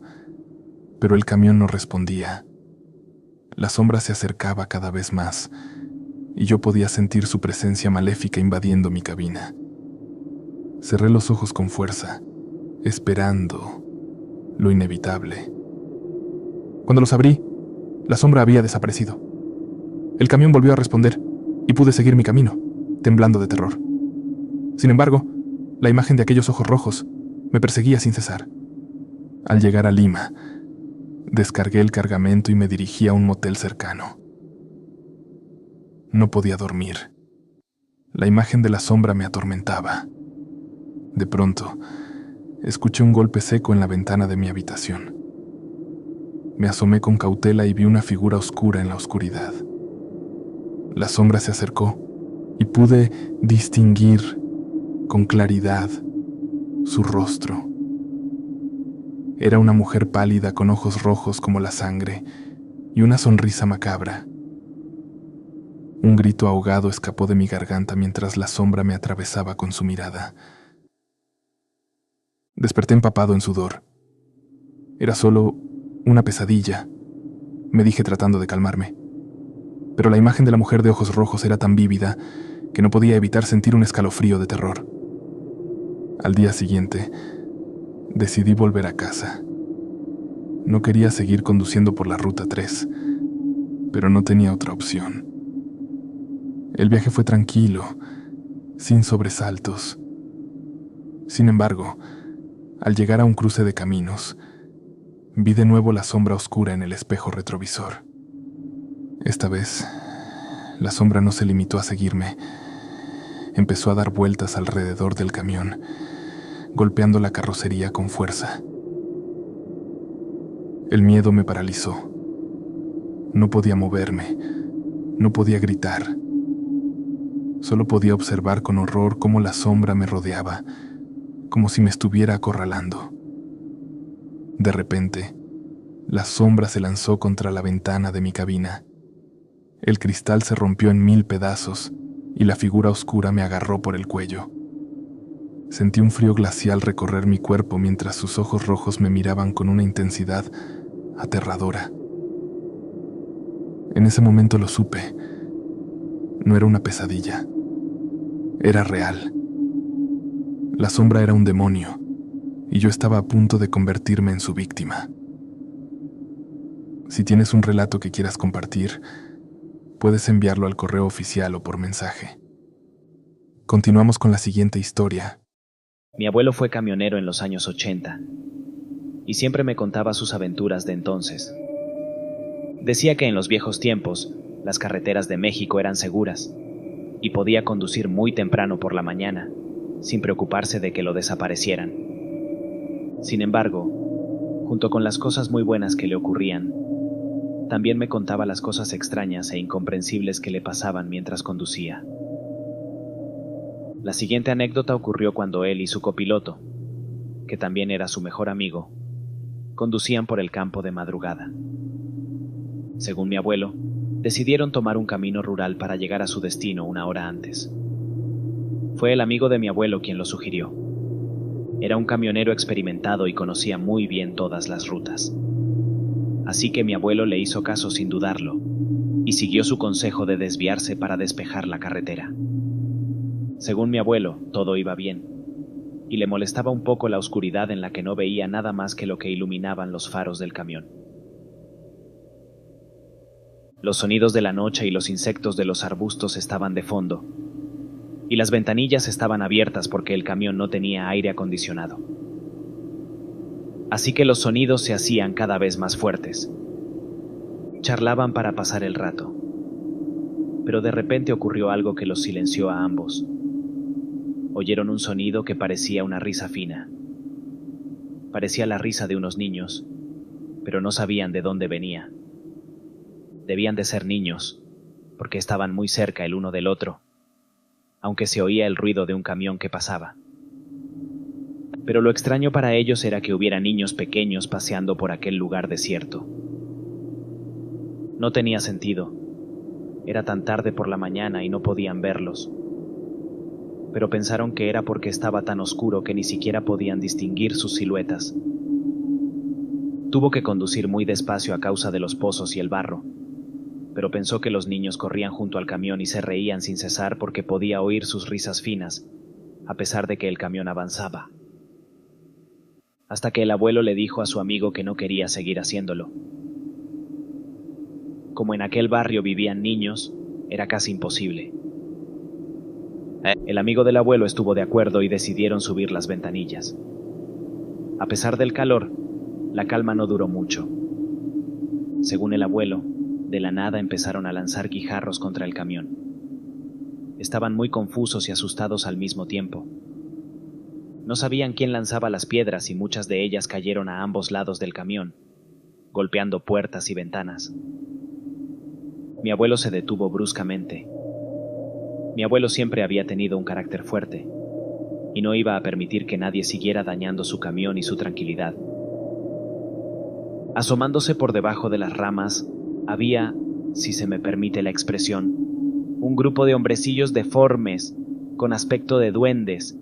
pero el camión no respondía. La sombra se acercaba cada vez más, y yo podía sentir su presencia maléfica invadiendo mi cabina. Cerré los ojos con fuerza, esperando lo inevitable. Cuando los abrí, la sombra había desaparecido. El camión volvió a responder, y pude seguir mi camino, temblando de terror. Sin embargo, la imagen de aquellos ojos rojos me perseguía sin cesar. Al llegar a Lima, descargué el cargamento y me dirigí a un motel cercano. No podía dormir. La imagen de la sombra me atormentaba. De pronto, escuché un golpe seco en la ventana de mi habitación. Me asomé con cautela y vi una figura oscura en la oscuridad. La sombra se acercó y pude distinguir con claridad su rostro. Era una mujer pálida con ojos rojos como la sangre y una sonrisa macabra. Un grito ahogado escapó de mi garganta mientras la sombra me atravesaba con su mirada. Desperté empapado en sudor. Era solo una pesadilla, me dije tratando de calmarme. Pero la imagen de la mujer de ojos rojos era tan vívida que no podía evitar sentir un escalofrío de terror. Al día siguiente, decidí volver a casa. No quería seguir conduciendo por la Ruta 3, pero no tenía otra opción. El viaje fue tranquilo, sin sobresaltos. Sin embargo, al llegar a un cruce de caminos, vi de nuevo la sombra oscura en el espejo retrovisor. Esta vez, la sombra no se limitó a seguirme. Empezó a dar vueltas alrededor del camión, golpeando la carrocería con fuerza. El miedo me paralizó. No podía moverme, no podía gritar. Solo podía observar con horror cómo la sombra me rodeaba, como si me estuviera acorralando. De repente, la sombra se lanzó contra la ventana de mi cabina. El cristal se rompió en 1000 pedazos y la figura oscura me agarró por el cuello. Sentí un frío glacial recorrer mi cuerpo mientras sus ojos rojos me miraban con una intensidad aterradora. En ese momento lo supe. No era una pesadilla. Era real. La sombra era un demonio, y yo estaba a punto de convertirme en su víctima. Si tienes un relato que quieras compartir, puedes enviarlo al correo oficial o por mensaje. Continuamos con la siguiente historia. Mi abuelo fue camionero en los años 80 y siempre me contaba sus aventuras de entonces. Decía que en los viejos tiempos las carreteras de México eran seguras y podía conducir muy temprano por la mañana, sin preocuparse de que lo desaparecieran. Sin embargo, junto con las cosas muy buenas que le ocurrían, también me contaba las cosas extrañas e incomprensibles que le pasaban mientras conducía. La siguiente anécdota ocurrió cuando él y su copiloto, que también era su mejor amigo, conducían por el campo de madrugada. Según mi abuelo, decidieron tomar un camino rural para llegar a su destino una hora antes. Fue el amigo de mi abuelo quien lo sugirió. Era un camionero experimentado y conocía muy bien todas las rutas. Así que mi abuelo le hizo caso sin dudarlo y siguió su consejo de desviarse para despejar la carretera. Según mi abuelo, todo iba bien, y le molestaba un poco la oscuridad en la que no veía nada más que lo que iluminaban los faros del camión. Los sonidos de la noche y los insectos de los arbustos estaban de fondo, y las ventanillas estaban abiertas porque el camión no tenía aire acondicionado. Así que los sonidos se hacían cada vez más fuertes. Charlaban para pasar el rato, pero de repente ocurrió algo que los silenció a ambos. Oyeron un sonido que parecía una risa fina. Parecía la risa de unos niños, pero no sabían de dónde venía. Debían de ser niños, porque estaban muy cerca el uno del otro, aunque se oía el ruido de un camión que pasaba. Pero lo extraño para ellos era que hubiera niños pequeños paseando por aquel lugar desierto. No tenía sentido. Era tan tarde por la mañana y no podían verlos. Pero pensaron que era porque estaba tan oscuro que ni siquiera podían distinguir sus siluetas. Tuvo que conducir muy despacio a causa de los pozos y el barro, pero pensó que los niños corrían junto al camión y se reían sin cesar porque podía oír sus risas finas, a pesar de que el camión avanzaba. Hasta que el abuelo le dijo a su amigo que no quería seguir haciéndolo. Como en aquel barrio vivían niños, era casi imposible. El amigo del abuelo estuvo de acuerdo y decidieron subir las ventanillas. A pesar del calor, la calma no duró mucho. Según el abuelo, de la nada empezaron a lanzar guijarros contra el camión. Estaban muy confusos y asustados al mismo tiempo. No sabían quién lanzaba las piedras y muchas de ellas cayeron a ambos lados del camión, golpeando puertas y ventanas. Mi abuelo se detuvo bruscamente. Mi abuelo siempre había tenido un carácter fuerte, y no iba a permitir que nadie siguiera dañando su camión y su tranquilidad. Asomándose por debajo de las ramas, había, si se me permite la expresión, un grupo de hombrecillos deformes, con aspecto de duendes,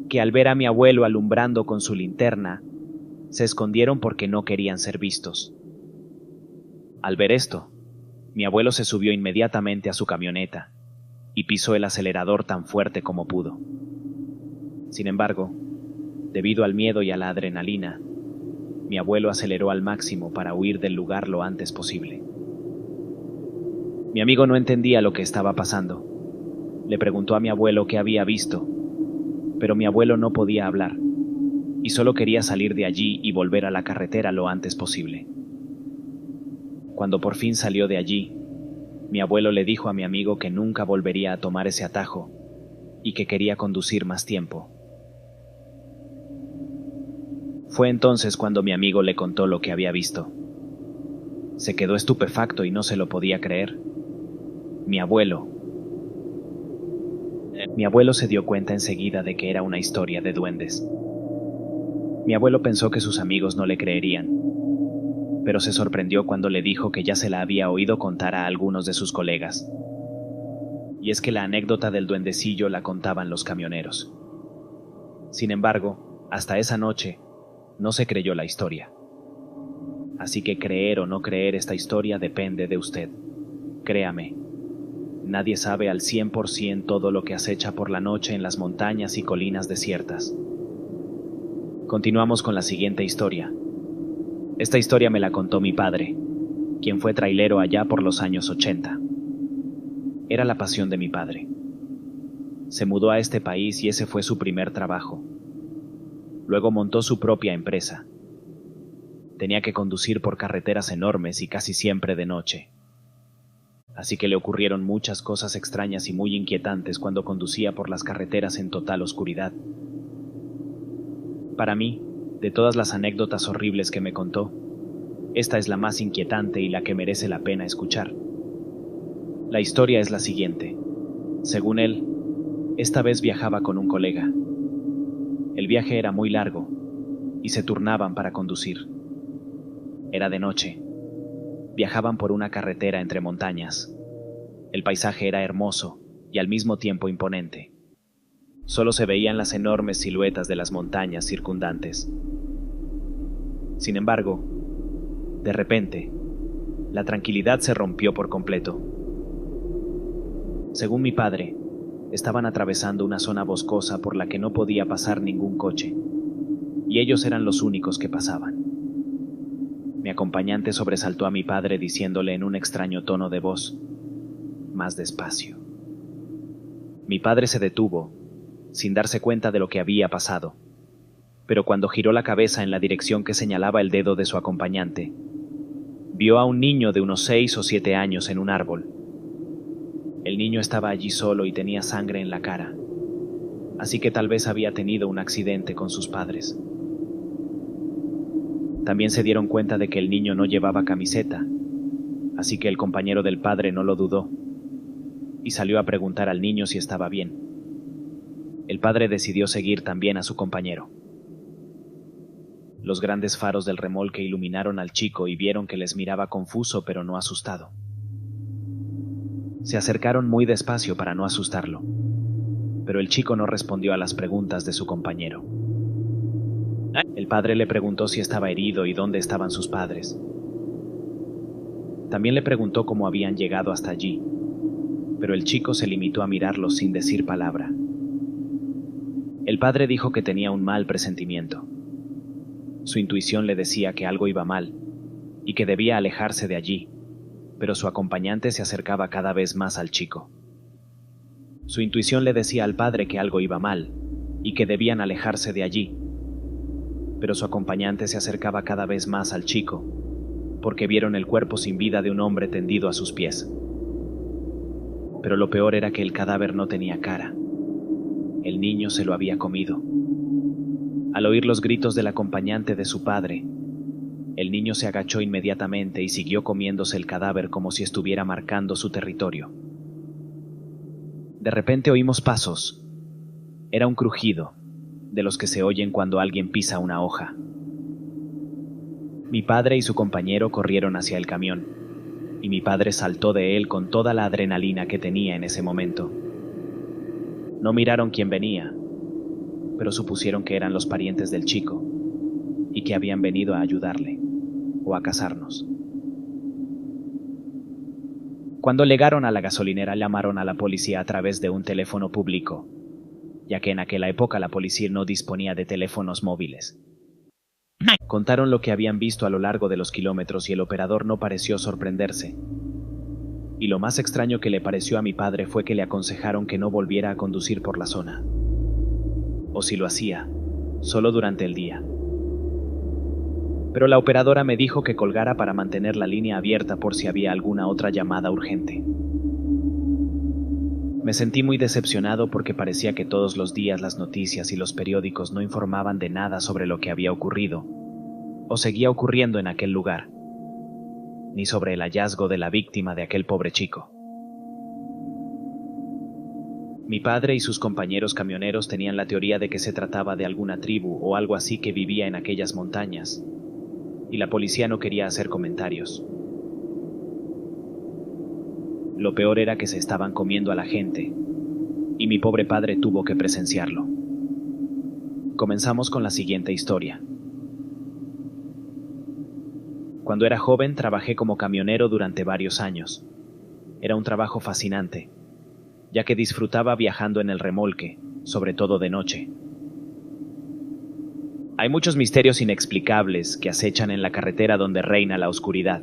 que al ver a mi abuelo alumbrando con su linterna, se escondieron porque no querían ser vistos. Al ver esto, mi abuelo se subió inmediatamente a su camioneta y pisó el acelerador tan fuerte como pudo. Sin embargo, debido al miedo y a la adrenalina, mi abuelo aceleró al máximo para huir del lugar lo antes posible. Mi amigo no entendía lo que estaba pasando. Le preguntó a mi abuelo qué había visto, pero mi abuelo no podía hablar, y solo quería salir de allí y volver a la carretera lo antes posible. Cuando por fin salió de allí, mi abuelo le dijo a mi amigo que nunca volvería a tomar ese atajo y que quería conducir más tiempo. Fue entonces cuando mi amigo le contó lo que había visto. Se quedó estupefacto y no se lo podía creer. Mi abuelo se dio cuenta enseguida de que era una historia de duendes. Mi abuelo pensó que sus amigos no le creerían, pero se sorprendió cuando le dijo que ya se la había oído contar a algunos de sus colegas. Y es que la anécdota del duendecillo la contaban los camioneros. Sin embargo, hasta esa noche, no se creyó la historia. Así que creer o no creer esta historia depende de usted. Créame, nadie sabe al 100% todo lo que acecha por la noche en las montañas y colinas desiertas. Continuamos con la siguiente historia. Esta historia me la contó mi padre, quien fue trailero allá por los años 80. Era la pasión de mi padre. Se mudó a este país y ese fue su primer trabajo. Luego montó su propia empresa. Tenía que conducir por carreteras enormes y casi siempre de noche. Así que le ocurrieron muchas cosas extrañas y muy inquietantes cuando conducía por las carreteras en total oscuridad. Para mí, De todas las anécdotas horribles que me contó, esta es la más inquietante y la que merece la pena escuchar. La historia es la siguiente. Según él, esta vez viajaba con un colega. El viaje era muy largo y se turnaban para conducir. Era de noche. Viajaban por una carretera entre montañas. El paisaje era hermoso y al mismo tiempo imponente. Solo se veían las enormes siluetas de las montañas circundantes. Sin embargo, de repente, la tranquilidad se rompió por completo. Según mi padre, estaban atravesando una zona boscosa por la que no podía pasar ningún coche, y ellos eran los únicos que pasaban. Mi acompañante sobresaltó a mi padre diciéndole en un extraño tono de voz: «Más despacio». Mi padre se detuvo, sin darse cuenta de lo que había pasado, pero cuando giró la cabeza en la dirección que señalaba el dedo de su acompañante, vio a un niño de unos 6 o 7 años en un árbol. El niño estaba allí solo y tenía sangre en la cara, así que tal vez había tenido un accidente con sus padres. También se dieron cuenta de que el niño no llevaba camiseta, así que el compañero del padre no lo dudó y salió a preguntar al niño si estaba bien. El padre decidió seguir también a su compañero. Los grandes faros del remolque iluminaron al chico y vieron que les miraba confuso pero no asustado. Se acercaron muy despacio para no asustarlo, pero el chico no respondió a las preguntas de su compañero. El padre le preguntó si estaba herido y dónde estaban sus padres. También le preguntó cómo habían llegado hasta allí, pero el chico se limitó a mirarlos sin decir palabra. El padre dijo que tenía un mal presentimiento. Su intuición le decía que algo iba mal y que debía alejarse de allí, pero su acompañante se acercaba cada vez más al chico. Su intuición le decía al padre que algo iba mal y que debían alejarse de allí, pero su acompañante se acercaba cada vez más al chico, porque vieron el cuerpo sin vida de un hombre tendido a sus pies. Pero lo peor era que el cadáver no tenía cara. El niño se lo había comido. Al oír los gritos del acompañante de su padre, el niño se agachó inmediatamente y siguió comiéndose el cadáver como si estuviera marcando su territorio. De repente oímos pasos. Era un crujido, de los que se oyen cuando alguien pisa una hoja. Mi padre y su compañero corrieron hacia el camión, y mi padre saltó de él con toda la adrenalina que tenía en ese momento. No miraron quién venía, pero supusieron que eran los parientes del chico y que habían venido a ayudarle o a cazarnos. Cuando llegaron a la gasolinera, llamaron a la policía a través de un teléfono público, ya que en aquella época la policía no disponía de teléfonos móviles. Contaron lo que habían visto a lo largo de los kilómetros y el operador no pareció sorprenderse. Y lo más extraño que le pareció a mi padre fue que le aconsejaron que no volviera a conducir por la zona. O si lo hacía, solo durante el día. Pero la operadora me dijo que colgara para mantener la línea abierta por si había alguna otra llamada urgente. Me sentí muy decepcionado porque parecía que todos los días las noticias y los periódicos no informaban de nada sobre lo que había ocurrido, o seguía ocurriendo en aquel lugar, ni sobre el hallazgo de la víctima de aquel pobre chico. Mi padre y sus compañeros camioneros tenían la teoría de que se trataba de alguna tribu o algo así que vivía en aquellas montañas, y la policía no quería hacer comentarios. Lo peor era que se estaban comiendo a la gente, y mi pobre padre tuvo que presenciarlo. Comenzamos con la siguiente historia. Cuando era joven trabajé como camionero durante varios años. Era un trabajo fascinante, ya que disfrutaba viajando en el remolque, sobre todo de noche. Hay muchos misterios inexplicables que acechan en la carretera donde reina la oscuridad.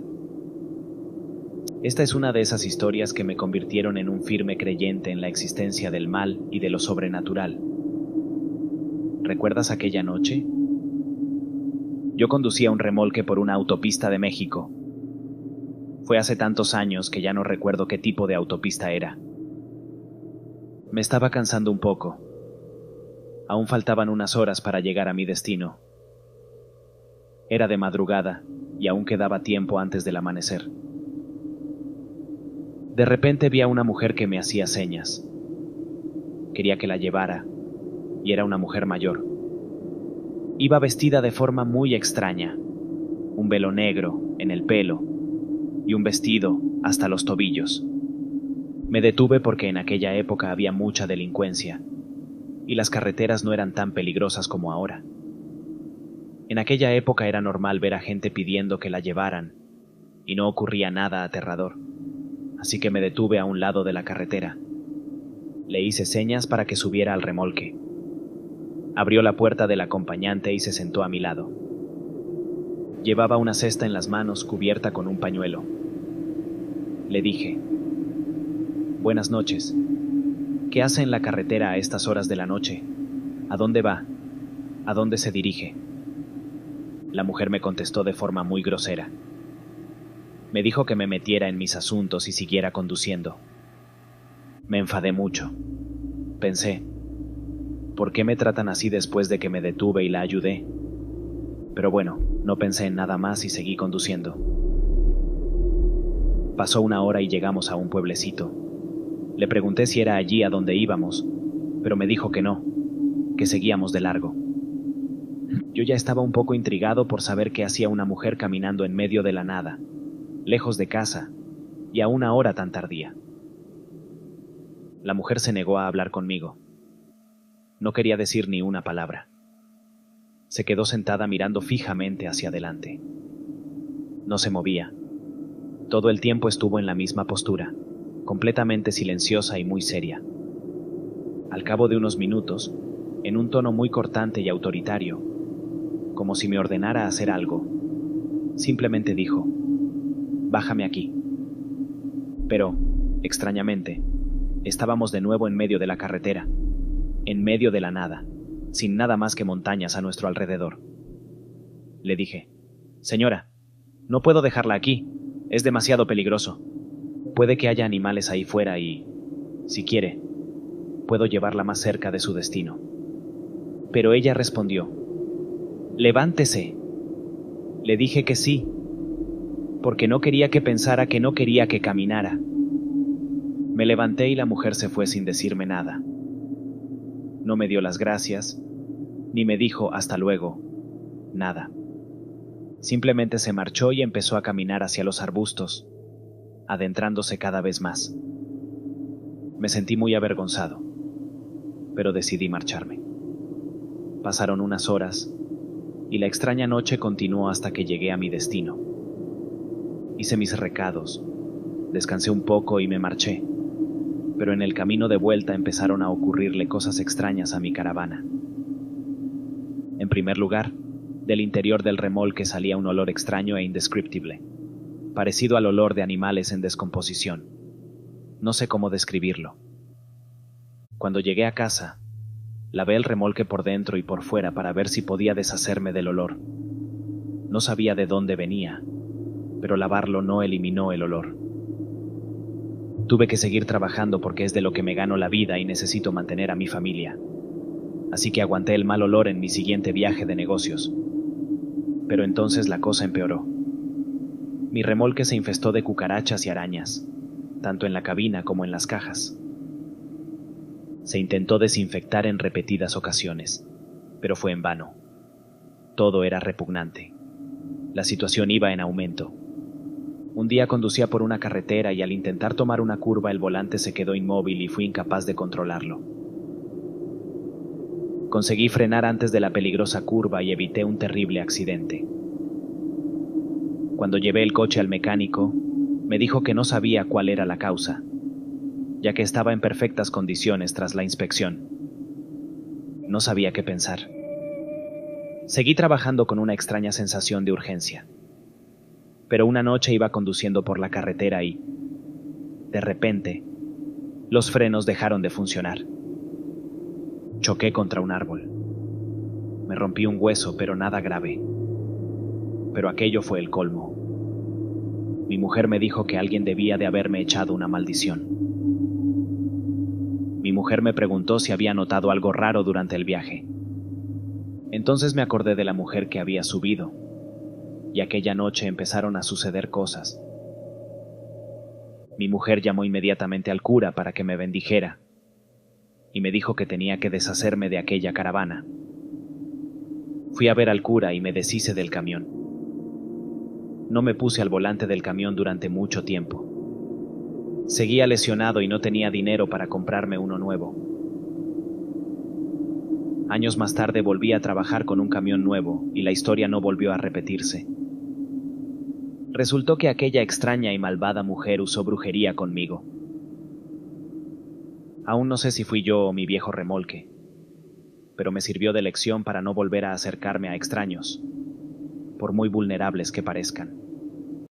Esta es una de esas historias que me convirtieron en un firme creyente en la existencia del mal y de lo sobrenatural. ¿Recuerdas aquella noche? Yo conducía un remolque por una autopista de México. Fue hace tantos años que ya no recuerdo qué tipo de autopista era. Me estaba cansando un poco. Aún faltaban unas horas para llegar a mi destino, Era de madrugada y aún quedaba tiempo antes del amanecer. De repente vi a una mujer que me hacía señas. Quería que la llevara, y era una mujer mayor. Iba vestida de forma muy extraña, un velo negro en el pelo y un vestido hasta los tobillos. Me detuve porque en aquella época había mucha delincuencia y las carreteras no eran tan peligrosas como ahora. En aquella época era normal ver a gente pidiendo que la llevaran y no ocurría nada aterrador, así que me detuve a un lado de la carretera. Le hice señas para que subiera al remolque. Abrió la puerta del acompañante y se sentó a mi lado. Llevaba una cesta en las manos cubierta con un pañuelo. Le dije: «Buenas noches. ¿Qué hace en la carretera a estas horas de la noche? ¿A dónde va? ¿A dónde se dirige?». La mujer me contestó de forma muy grosera. Me dijo que me metiera en mis asuntos y siguiera conduciendo. Me enfadé mucho. Pensé: ¿por qué me tratan así después de que me detuve y la ayudé? Pero bueno, no pensé en nada más y seguí conduciendo. Pasó una hora y llegamos a un pueblecito. Le pregunté si era allí a donde íbamos, pero me dijo que no, que seguíamos de largo. Yo ya estaba un poco intrigado por saber qué hacía una mujer caminando en medio de la nada, lejos de casa, y a una hora tan tardía. La mujer se negó a hablar conmigo. No quería decir ni una palabra. Se quedó sentada mirando fijamente hacia adelante. No se movía. Todo el tiempo estuvo en la misma postura, completamente silenciosa y muy seria. Al cabo de unos minutos, en un tono muy cortante y autoritario, como si me ordenara hacer algo, simplemente dijo: «Bájame aquí». Pero, extrañamente, estábamos de nuevo en medio de la carretera, en medio de la nada, sin nada más que montañas a nuestro alrededor. Le dije: «Señora, no puedo dejarla aquí, es demasiado peligroso. Puede que haya animales ahí fuera y, si quiere, puedo llevarla más cerca de su destino». Pero ella respondió: «Levántese». Le dije que sí, porque no quería que pensara que no quería que caminara. Me levanté y la mujer se fue sin decirme nada. No me dio las gracias, ni me dijo hasta luego, nada. Simplemente se marchó y empezó a caminar hacia los arbustos, adentrándose cada vez más. Me sentí muy avergonzado, pero decidí marcharme. Pasaron unas horas, y la extraña noche continuó hasta que llegué a mi destino. Hice mis recados, descansé un poco y me marché, pero en el camino de vuelta empezaron a ocurrirle cosas extrañas a mi caravana. En primer lugar, del interior del remolque salía un olor extraño e indescriptible, parecido al olor de animales en descomposición. No sé cómo describirlo. Cuando llegué a casa, lavé el remolque por dentro y por fuera para ver si podía deshacerme del olor. No sabía de dónde venía, pero lavarlo no eliminó el olor. Tuve que seguir trabajando porque es de lo que me gano la vida y necesito mantener a mi familia. Así que aguanté el mal olor en mi siguiente viaje de negocios. Pero entonces la cosa empeoró. Mi remolque se infestó de cucarachas y arañas, tanto en la cabina como en las cajas. Se intentó desinfectar en repetidas ocasiones, pero fue en vano. Todo era repugnante. La situación iba en aumento. Un día conducía por una carretera y al intentar tomar una curva el volante se quedó inmóvil y fui incapaz de controlarlo. Conseguí frenar antes de la peligrosa curva y evité un terrible accidente. Cuando llevé el coche al mecánico, me dijo que no sabía cuál era la causa, ya que estaba en perfectas condiciones tras la inspección. No sabía qué pensar. Seguí trabajando con una extraña sensación de urgencia. Pero una noche iba conduciendo por la carretera y, de repente, los frenos dejaron de funcionar. Choqué contra un árbol. Me rompí un hueso, pero nada grave. Pero aquello fue el colmo. Mi mujer me dijo que alguien debía de haberme echado una maldición. Mi mujer me preguntó si había notado algo raro durante el viaje. Entonces me acordé de la mujer que había subido, y aquella noche empezaron a suceder cosas. Mi mujer llamó inmediatamente al cura para que me bendijera y me dijo que tenía que deshacerme de aquella caravana. Fui a ver al cura y me deshice del camión. No me puse al volante del camión durante mucho tiempo. Seguía lesionado y no tenía dinero para comprarme uno nuevo. Años más tarde volví a trabajar con un camión nuevo y la historia no volvió a repetirse. Resultó que aquella extraña y malvada mujer usó brujería conmigo. Aún no sé si fui yo o mi viejo remolque, pero me sirvió de lección para no volver a acercarme a extraños, por muy vulnerables que parezcan.